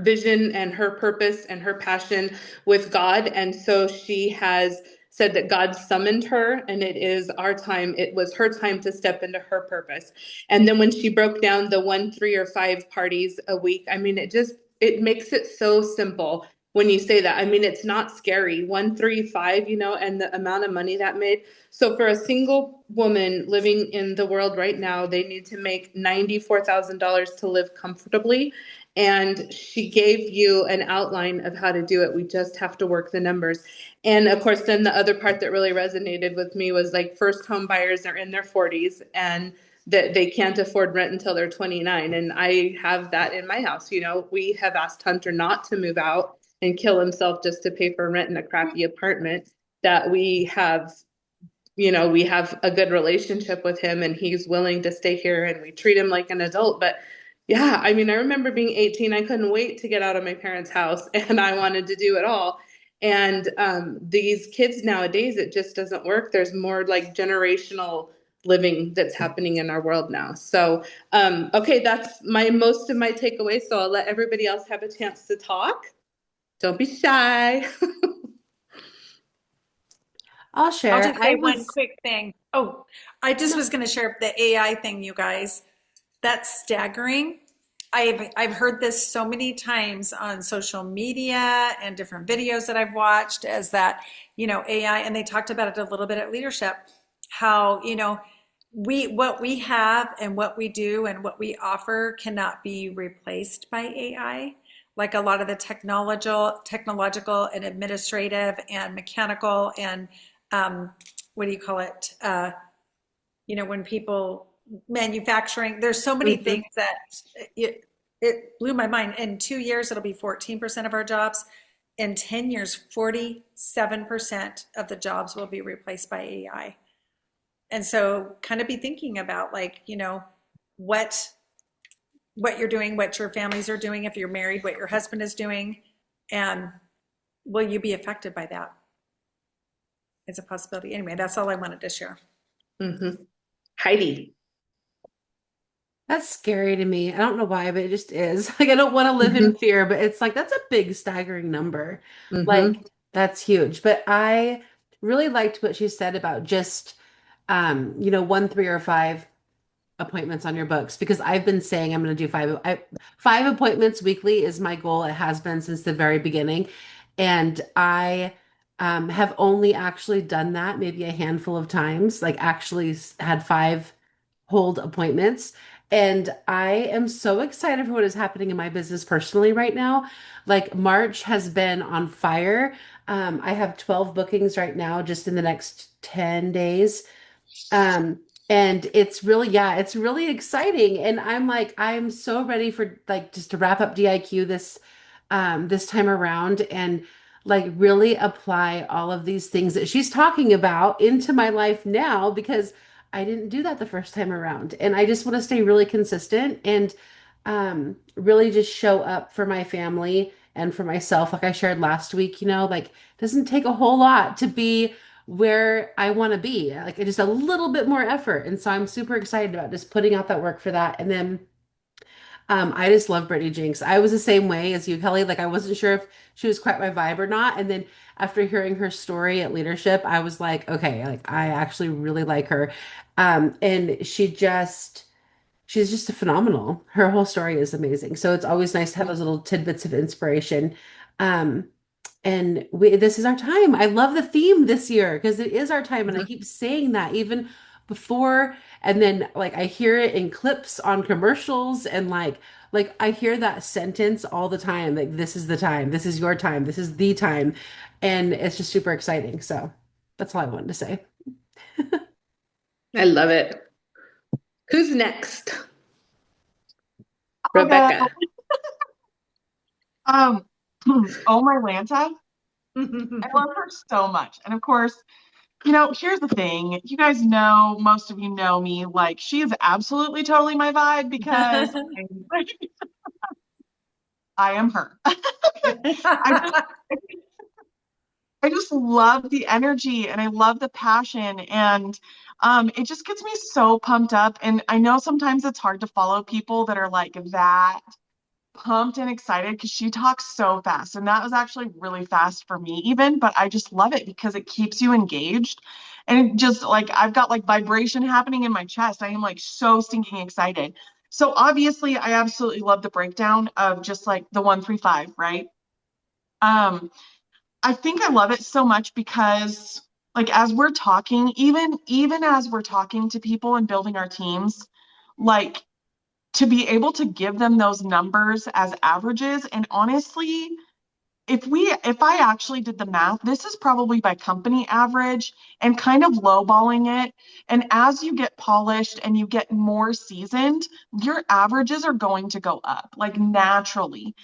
Speaker 2: vision and her purpose and her passion with God. And so she has said that God summoned her, and it is our time. It was her time to step into her purpose. And then when she broke down the 1, 3, or 5 parties a week, I mean, it makes it so simple when you say that. I mean, it's not scary. 1, 3, 5, and the amount of money that made. So for a single woman living in the world right now, they need to make $94,000 to live comfortably. And she gave you an outline of how to do it. We just have to work the numbers. And of course, then the other part that really resonated with me was like first home buyers are in their 40s and that they can't afford rent until they're 29. And I have that in my house. We have asked Hunter not to move out and kill himself just to pay for rent in a crappy apartment, that we have a good relationship with him and he's willing to stay here and we treat him like an adult. But yeah, I mean, I remember being 18, I couldn't wait to get out of my parents' house and I wanted to do it all. And these kids nowadays, it just doesn't work. There's more like generational living that's happening in our world now. So, okay, that's most of my takeaways. So I'll let everybody else have a chance to talk. Don't be shy.
Speaker 5: I'll share.
Speaker 3: I'll just say one quick thing. Oh, I just was going to share the AI thing, you guys. That's staggering. I've heard this so many times on social media and different videos that I've watched as that, AI, and they talked about it a little bit at leadership, how, what we have and what we do and what we offer cannot be replaced by AI. Like a lot of the technological and administrative and mechanical and what do you call it? When people manufacturing, there's so many
Speaker 1: Mhm.
Speaker 3: things that it blew my mind. In 2 years, it'll be 14% of our jobs. In 10 years, 47% of the jobs will be replaced by AI. And so kind of be thinking about like, what what you're doing, what your families are doing, if you're married, what your husband is doing, and will you be affected by that? It's a possibility. Anyway, that's all I wanted to share.
Speaker 2: Mm-hmm. Heidi.
Speaker 5: That's scary to me. I don't know why, but it just is. Like, I don't want to live in
Speaker 1: Mhm.
Speaker 5: fear, but it's like that's a big, staggering number.
Speaker 2: Mm-hmm.
Speaker 5: Like, that's huge. But I really liked what she said about just, one, three, or five appointments on your books because I've been saying I'm going to do five appointments weekly is my goal. It has been since the very beginning, and I have only actually done that maybe a handful of times. Like, actually had five hold appointments. And I am so excited for what is happening in my business personally right now. Like, March has been on fire. I have 12 bookings right now just in the next 10 days. Um, and it's really, yeah, it's really exciting. And I'm like, I'm so ready for like just to wrap up DIQ this time around and like really apply all of these things that she's talking about into my life now because I didn't do that the first time around. And I just want to stay really consistent and really just show up for my family and for myself. Like I shared last week, like it doesn't take a whole lot to be where I want to be, like just a little bit more effort. And so I'm super excited about just putting out that work for that. And then I just love Brittany Jinks. I was the same way as you, Kelly. Like I wasn't sure if she was quite my vibe or not. And then after hearing her story at leadership, I was like, okay, like I actually really like her. And she's just a phenomenal. Her whole story is amazing. So it's always nice to have those little tidbits of inspiration. Um, and this is our time. I love the theme this year because it is our time. And I keep saying that even before. And then like I hear it in clips on commercials and like I hear that sentence all the time. Like this is the time. This is your time. This is the time. And it's just super exciting. So that's all I wanted to say.
Speaker 2: I love it. Who's next?
Speaker 6: I'll go.
Speaker 2: Rebecca.
Speaker 6: Um, oh my Lanta. I love her so much. And of course, here's the thing. You guys know, most of you know me, like she is absolutely totally my vibe because I am her. I just I just love the energy and I love the passion and it just gets me so pumped up. And I know sometimes it's hard to follow people that are like that pumped and excited because she talks so fast. And that was actually really fast for me, even, but I just love it because it keeps you engaged. And it just like I've got like vibration happening in my chest. I am like so stinking excited. So obviously, I absolutely love the breakdown of just like the 135, right? Um, I think I love it so much because like as we're talking, even as we're talking to people and building our teams, like to be able to give them those numbers as averages. And honestly, if I actually did the math, this is probably by company average and kind of lowballing it. And as you get polished and you get more seasoned, your averages are going to go up like naturally.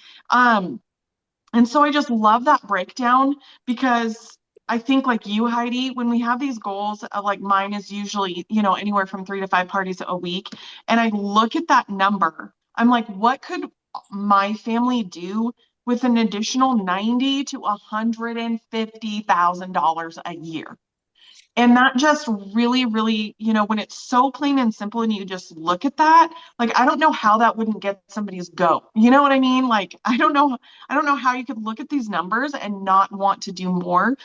Speaker 6: And so I just love that breakdown because I think like you, Heidi, when we have these goals, like mine is usually, anywhere from 3 to 5 parties a week. And I look at that number, I'm like, what could my family do with an additional 90 to $150,000 a year? And that just really, really, when it's so plain and simple and you just look at that, like I don't know how that wouldn't get somebody's goat. You know what I mean? Like I don't know how you could look at these numbers and not want to do more.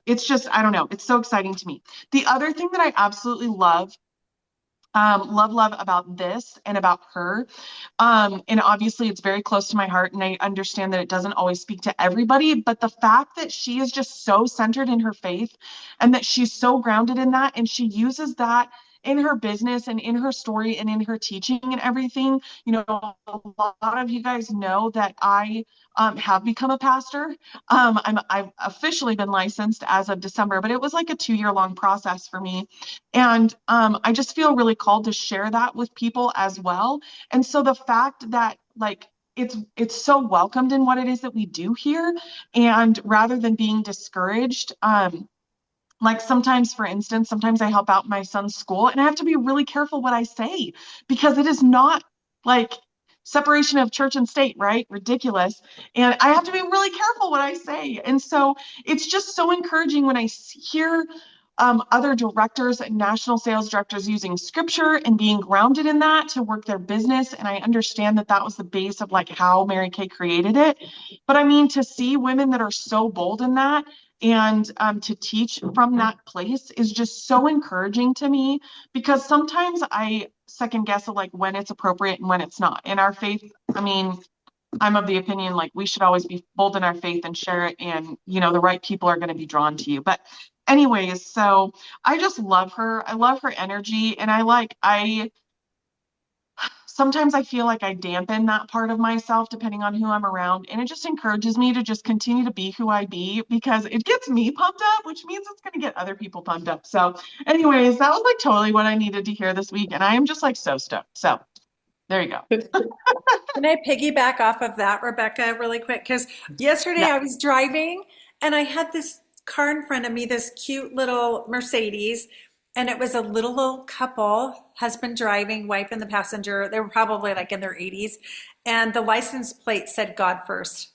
Speaker 6: It's just, I don't know. It's so exciting to me. The other thing that I absolutely love about this and about her. And obviously, it's very close to my heart, and I understand that it doesn't always speak to everybody. But the fact that she is just so centered in her faith and that she's so grounded in that, and she uses that in her business and in her story and in her teaching and everything. You know, a lot of you guys know that I have become a pastor. I've officially been licensed as of December, but it was like a 2 year long process for me. And I just feel really called to share that with people as well. And so the fact that like it's so welcomed in what it is that we do here, and rather than being discouraged, like sometimes, for instance, sometimes I help out my son's school and I have to be really careful what I say because it is not like separation of church and state, right? Ridiculous. And I have to be really careful what I say. And so it's just so encouraging when I hear other directors and national sales directors using scripture and being grounded in that to work their business. And I understand that that was the base of like how Mary Kay created it. But I mean, to see women that are so bold in that and to teach from that place is just so encouraging to me, because sometimes I second guess of like when it's appropriate and when it's not. In our faith, I mean, I'm of the opinion like we should always be bold in our faith and share it, and you know the right people are going to be drawn to you. But anyways, so I just love her. I love her energy, and I sometimes I feel like I dampen that part of myself depending on who I'm around. And it just encourages me to just continue to be who I be, because it gets me pumped up, which means it's going to get other people pumped up. So anyways, that was like totally what I needed to hear this week. And I am just like so stoked. So there you go.
Speaker 3: Can I piggyback off of that, Rebecca, really quick? Because yesterday
Speaker 6: Yeah.
Speaker 3: I was driving and I had this car in front of me, this cute little Mercedes, and it was a little couple, husband driving, wife in the passenger. They were probably like in their 80s, and the license plate said God first.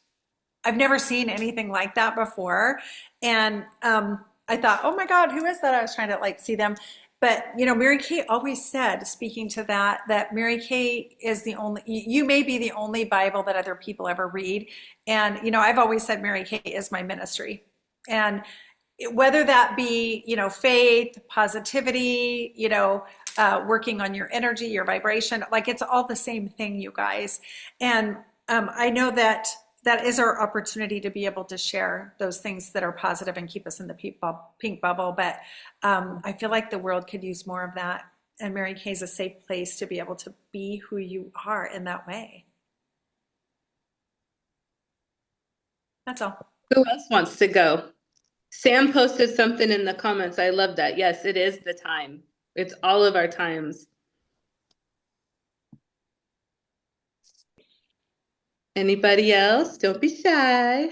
Speaker 3: I've never seen anything like that before. And I thought, oh my God, who is that? I was trying to like see them. But, you know, Mary Kay always said, speaking to that, that Mary Kay is the only, you may be the only Bible that other people ever read. And, you know, I've always said Mary Kay is my ministry. And whether that be, you know, faith, positivity, you know, working on your energy, your vibration, like it's all the same thing, you guys. And I know that that is our opportunity to be able to share those things that are positive and keep us in the pink bubble. But I feel like the world could use more of that. And Mary Kay is a safe place to be able to be who you are in that way. That's all.
Speaker 2: Who else wants to go? Sam posted something in the comments. I love that. Yes, it is the time. It's all of our times. Anybody else? Don't be shy.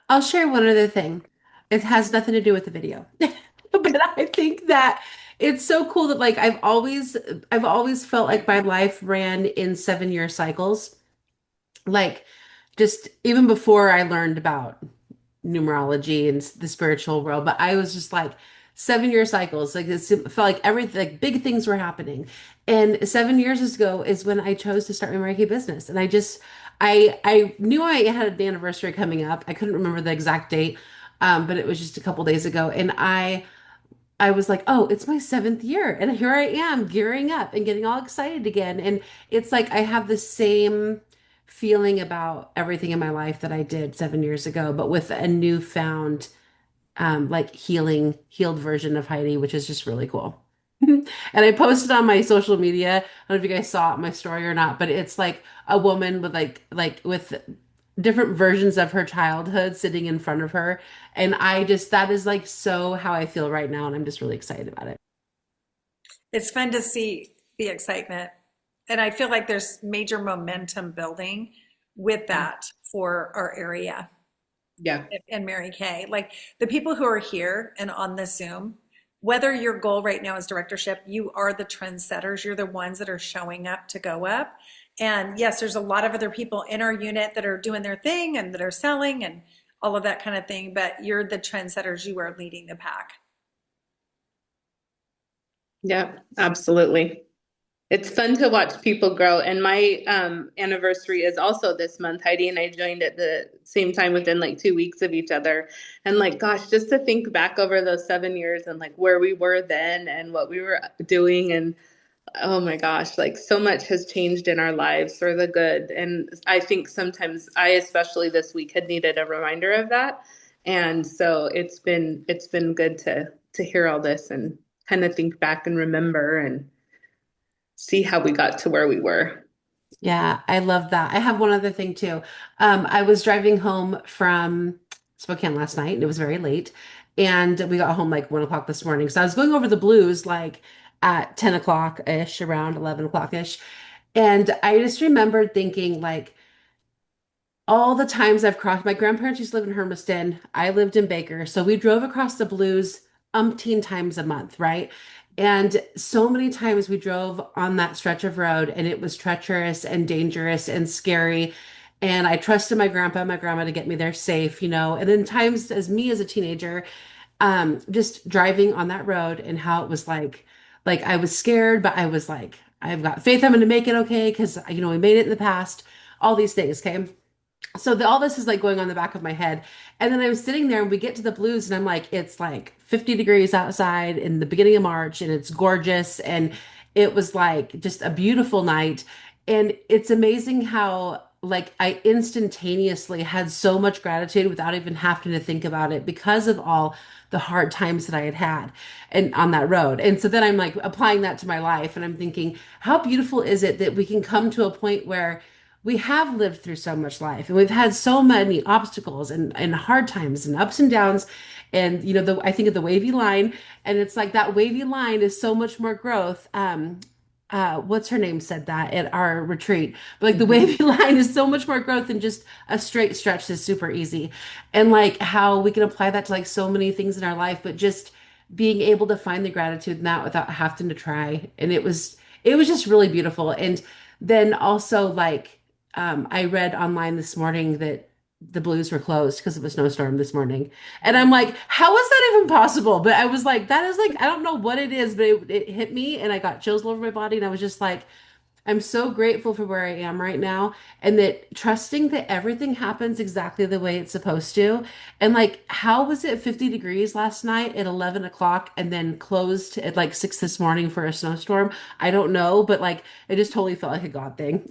Speaker 5: I'll share one other thing. It has nothing to do with the video. But I think that it's so cool that like I've always felt like my life ran in 7 year cycles. Like just even before I learned about numerology and the spiritual world, but I was just like 7 year cycles. Like it felt like everything, like big things were happening. And 7 years ago is when I chose to start my Reiki business. And I knew I had an anniversary coming up. I couldn't remember the exact date, but it was just a couple days ago. And I was like, oh, it's my 7th year. And here I am gearing up and getting all excited again. And it's like I have the same feeling about everything in my life that I did 7 years ago, but with a newfound, like healed version of Heidi, which is just really cool. And I posted on my social media. I don't know if you guys saw my story or not, but it's like a woman with like with different versions of her childhood sitting in front of her. And that is like so how I feel right now. And I'm just really excited about it.
Speaker 3: It's fun to see the excitement. And I feel like there's major momentum building with that for our area
Speaker 2: Yeah.
Speaker 3: and Mary Kay. Like the people who are here and on this Zoom, whether your goal right now is directorship, you are the trendsetters. You're the ones that are showing up to go up. And yes, there's a lot of other people in our unit that are doing their thing and that are selling and all of that kind of thing. But you're the trendsetters. You are leading the pack.
Speaker 2: Yeah, absolutely. It's fun to watch people grow. And my anniversary is also this month. Heidi and I joined at the same time within like 2 weeks of each other. And like, gosh, just to think back over those 7 years and like where we were then and what we were doing. And oh my gosh, like so much has changed in our lives for the good. And I think sometimes I, especially this week, had needed a reminder of that. And so it's been good to hear all this and kind of think back and remember and see how we got to where we were.
Speaker 5: Yeah, I love that. I have one other thing too. I was driving home from Spokane last night and it was very late. And we got home like 1 o'clock this morning. So I was going over the blues like at 10 o'clock-ish, around 11 o'clock-ish. And I just remembered thinking like, all the times I've crossed, my grandparents used to live in Hermiston. I lived in Baker. So we drove across the Blues umpteen times a month, right? And so many times we drove on that stretch of road and it was treacherous and dangerous and scary. And I trusted my grandpa and my grandma to get me there safe, you know. And then times as me as a teenager, just driving on that road and how it was like I was scared, but I was like, I've got faith I'm going to make it okay because, you know, we made it in the past, all these things, okay? So all this is like going on in the back of my head. And then I was sitting there and we get to the blues and I'm like, it's like 50 degrees outside in the beginning of March and it's gorgeous. And it was like just a beautiful night. And it's amazing how like I instantaneously had so much gratitude without even having to think about it because of all the hard times that I had had and on that road. And so then I'm like applying that to my life and I'm thinking, how beautiful is it that we can come to a point where we have lived through so much life and we've had so many obstacles and hard times and ups and downs. And, you know, I think of the wavy line and it's like that wavy line is so much more growth. What's her name said that at our retreat, but like the
Speaker 2: Mhm.
Speaker 5: wavy line is so much more growth than just a straight stretch that's super easy. And like how we can apply that to like so many things in our life, but just being able to find the gratitude in that without having to try. And it was just really beautiful. And then also like I read online this morning that the Blues were closed because of a snowstorm this morning. And I'm like, how is that even possible? But I was like, that is like, I don't know what it is, but it hit me and I got chills all over my body. And I was just like, I'm so grateful for where I am right now and that trusting that everything happens exactly the way it's supposed to. And like, how was it 50 degrees last night at 11 o'clock and then closed at like 6 this morning for a snowstorm? I don't know, but like, it just totally felt like a God thing.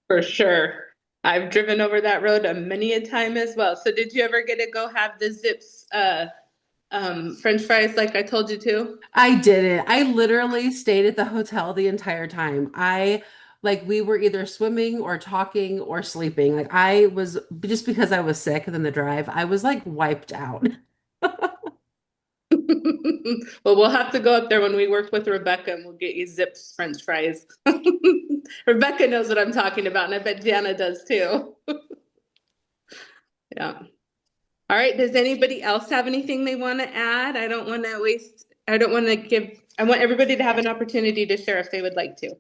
Speaker 2: For sure. I've driven over that road a many a time as well. So did you ever get to go have the Zips French fries like I told you to?
Speaker 5: I didn't. I literally stayed at the hotel the entire time. Like we were either swimming or talking or sleeping. Like I was just because I was sick and then the drive, I was like wiped out.
Speaker 2: Well, we'll have to go up there when we work with Rebecca and we'll get you Zips French fries. Rebecca knows what I'm talking about, and I bet Jana does too. Yeah. All right. Does anybody else have anything they want to add? I don't want to I want everybody to have an opportunity to share if they would like to.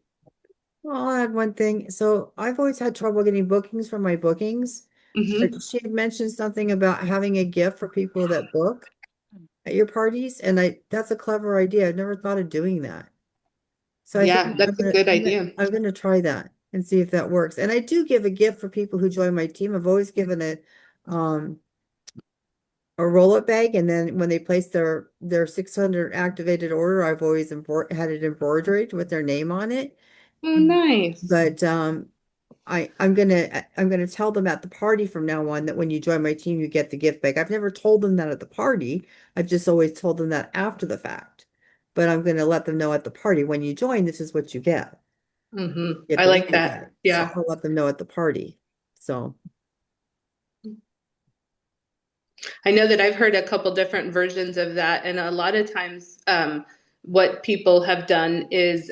Speaker 1: Well, I'll add one thing. So I've always had trouble getting bookings for my bookings. But
Speaker 2: Hmm.
Speaker 1: she had mentioned something about having a gift for people that book at your parties, and that's a clever idea. I've never thought of doing that. So I think
Speaker 2: Yeah, that's a good idea.
Speaker 1: I'm gonna try that and see if that works. And I do give a gift for people who join my team. I've always given um a roll-up bag, and then when they place their 600 activated order, I've always had it embroidered with their name on it.
Speaker 2: Oh, nice.
Speaker 1: But I'm gonna tell them at the party from now on that when you join my team, you get the gift bag. I've never told them that at the party. I've just always told them that after the fact. But I'm gonna let them know at the party, when you join, this is what you get. Get
Speaker 2: I
Speaker 1: the
Speaker 2: like
Speaker 1: name
Speaker 2: that.
Speaker 1: tag. So
Speaker 2: Yeah.
Speaker 1: I'll let them know at the party. So
Speaker 2: I know that I've heard a couple different versions of that, and a lot of times, what people have done is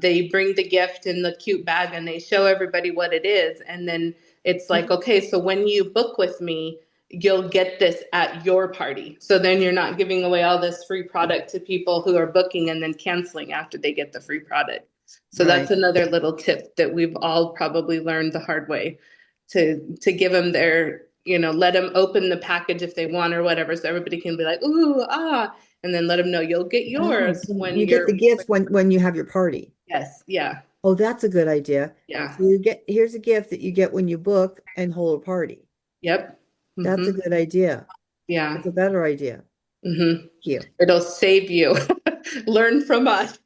Speaker 2: they bring the gift in the cute bag and they show everybody what it is, and then it's like, okay, so when you book with me, you'll get this at your party. So then you're not giving away all this free product to people who are booking and then canceling after they get the free product. So
Speaker 1: right.
Speaker 2: that's another little tip that we've all probably learned the hard way to give them their, let them open the package if they want or whatever, so everybody can be like, ooh, ah, and then let them know you'll get
Speaker 1: Oh,
Speaker 2: yours
Speaker 1: so
Speaker 2: when
Speaker 1: you get the
Speaker 2: you're.
Speaker 1: gift when you have your party.
Speaker 2: Yes, yeah,
Speaker 1: Oh, that's a good idea.
Speaker 2: yeah,
Speaker 1: So here's a gift that you get when you book and hold a party.
Speaker 2: yep,
Speaker 1: That's a
Speaker 2: mm-hmm,
Speaker 1: good idea.
Speaker 2: yeah,
Speaker 1: That's a better idea.
Speaker 2: mm-hmm.
Speaker 1: Thank you.
Speaker 2: It'll save you. Learn from us.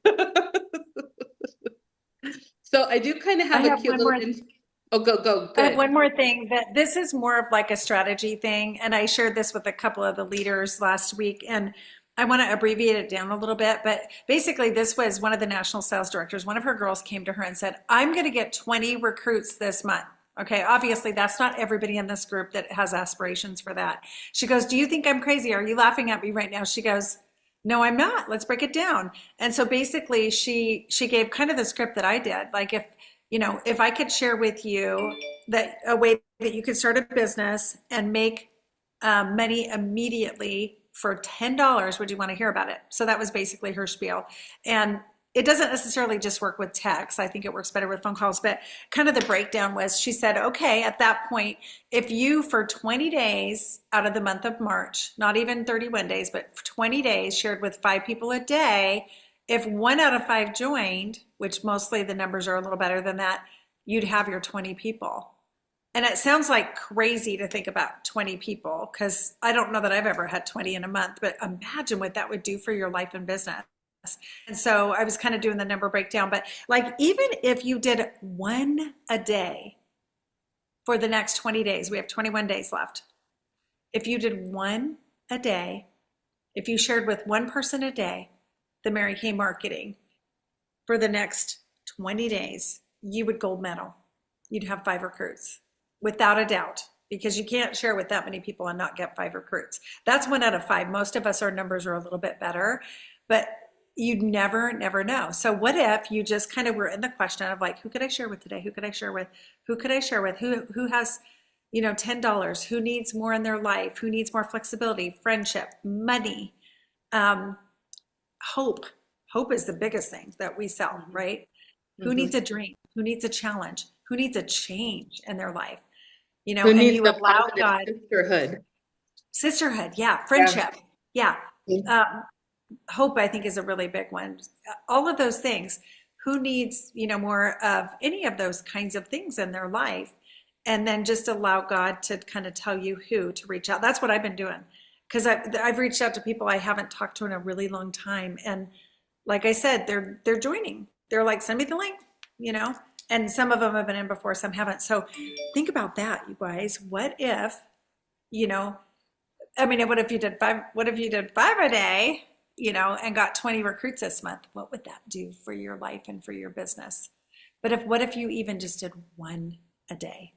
Speaker 2: So I do kind of
Speaker 3: I
Speaker 2: have a
Speaker 3: have
Speaker 2: cute
Speaker 3: one
Speaker 2: little.
Speaker 3: more.
Speaker 2: Oh, go.
Speaker 3: I have
Speaker 2: Good.
Speaker 3: one more thing that this is more of like a strategy thing, and I shared this with a couple of the leaders last week, and I want to abbreviate it down a little bit, but basically this was one of the national sales directors. One of her girls came to her and said, I'm going to get 20 recruits this month. Okay, obviously that's not everybody in this group that has aspirations for that. She goes, do you think I'm crazy? Are you laughing at me right now? She goes, no, I'm not. Let's break it down. And so basically she gave kind of the script that I did. Like if I could share with you that a way that you could start a business and make money immediately for $10, would you want to hear about it? So that was basically her spiel. And it doesn't necessarily just work with text. I think it works better with phone calls, but kind of the breakdown was she said, okay, at that point, if you for 20 days out of the month of March, not even 31 days, but for 20 days shared with 5 people a day, if 1 out of 5 joined, which mostly the numbers are a little better than that, you'd have your 20 people. And it sounds like crazy to think about 20 people, because I don't know that I've ever had 20 in a month, but imagine what that would do for your life and business. And so I was kind of doing the number breakdown, but like even if you did 1 a day for the next 20 days, we have 21 days left. If you did 1 a day, if you shared with 1 person a day, the Mary Kay marketing for the next 20 days, you would gold medal. You'd have 5 recruits without a doubt, because you can't share with that many people and not get 5 recruits. That's 1 out of 5. Most of us, our numbers are a little bit better, but you'd never know. So what if you just kind of were in the question of like, who could I share with today? Who could I share with? Who could I share with? Who has, $10? Who needs more in their life? Who needs more flexibility, friendship, money, hope? Hope is the biggest thing that we sell, right? Who needs a dream? Who needs a challenge? Who needs a change in their life?
Speaker 2: Who
Speaker 3: And
Speaker 2: needs
Speaker 3: you
Speaker 2: the
Speaker 3: allow
Speaker 2: positive
Speaker 3: God, sisterhood, yeah, friendship, yeah. Hope, I think, is a really big one. All of those things. Who needs, more of any of those kinds of things in their life? And then just allow God to kind of tell you who to reach out. That's what I've been doing, because I've reached out to people I haven't talked to in a really long time, and like I said, they're joining. They're like, send me the link, and some of them have been in before, some haven't. So think about that, you guys. What if, what if you did 5? What if you did 5 a day? And got 20 recruits this month? What would that do for your life and for your business? But what if you even just did 1 a day?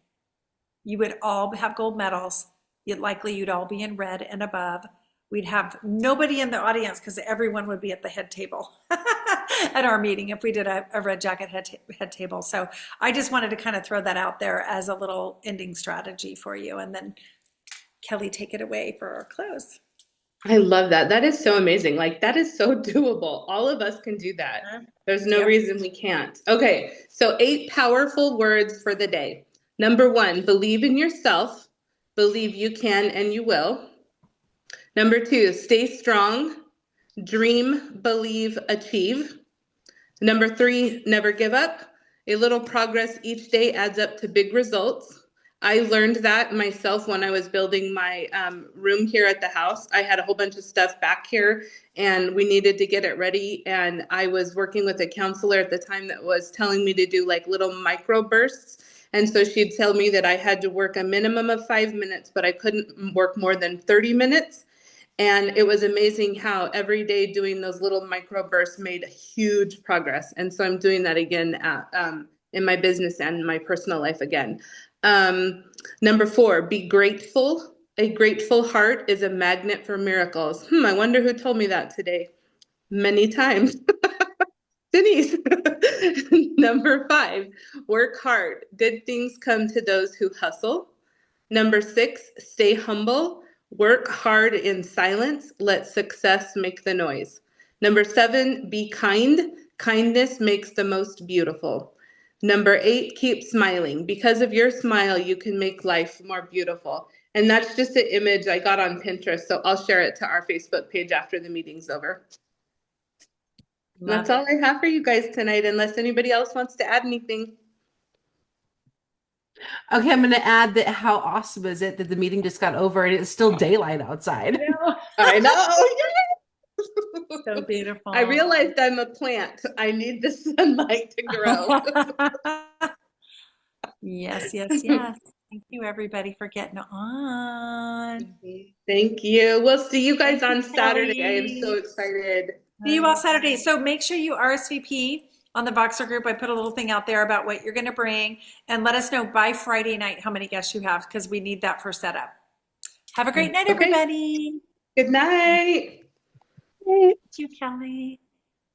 Speaker 3: You would all have gold medals. You'd all be in red and above. We'd have nobody in the audience because everyone would be at the head table at our meeting if we did a red jacket head table. So I just wanted to kind of throw that out there as a little ending strategy for you. And then Kelly, take it away for our close.
Speaker 2: I love that. That is so amazing. Like, that is so doable. All of us can do that. There's no reason we can't. Okay, so 8 powerful words for the day. Number 1, believe in yourself. Believe you can and you will. Number 2, stay strong. Dream, believe, achieve. Number 3, never give up. A little progress each day adds up to big results. I learned that myself when I was building my room here at the house. I had a whole bunch of stuff back here and we needed to get it ready. And I was working with a counselor at the time that was telling me to do like little micro bursts. And so she'd tell me that I had to work a minimum of 5 minutes, but I couldn't work more than 30 minutes. And it was amazing how every day doing those little micro bursts made huge progress. And so I'm doing that again in my business and my personal life again. Number 4, be grateful. A grateful heart is a magnet for miracles. I wonder who told me that today. Many times. Denise. Number 5, work hard. Good things come to those who hustle. Number 6, stay humble. Work hard in silence. Let success make the noise. Number 7, be kind. Kindness makes the most beautiful. Number 8, keep smiling. Because of your smile, you can make life more beautiful. And that's just an image I got on Pinterest, so I'll share it to our Facebook page after the meeting's over. That's all I have for you guys tonight, unless anybody else wants to add anything.
Speaker 5: Okay, I'm going to add that how awesome is it that the meeting just got over and it's still daylight outside.
Speaker 2: I know.
Speaker 3: So beautiful.
Speaker 2: I realized I'm a plant. I need the sunlight to grow.
Speaker 3: Yes, yes, yes. Thank you, everybody, for getting on.
Speaker 2: Thank you. We'll see you guys
Speaker 3: Thank you,
Speaker 2: on Saturday. I am so
Speaker 3: Kelly.
Speaker 2: excited.
Speaker 3: See you all Saturday. So make sure you RSVP on the Voxer group. I put a little thing out there about what you're going to bring, and let us know by Friday night how many guests you have, because we need that for setup. Have a great night,
Speaker 2: Okay.
Speaker 3: everybody.
Speaker 2: Good night.
Speaker 3: Thank you, Kelly.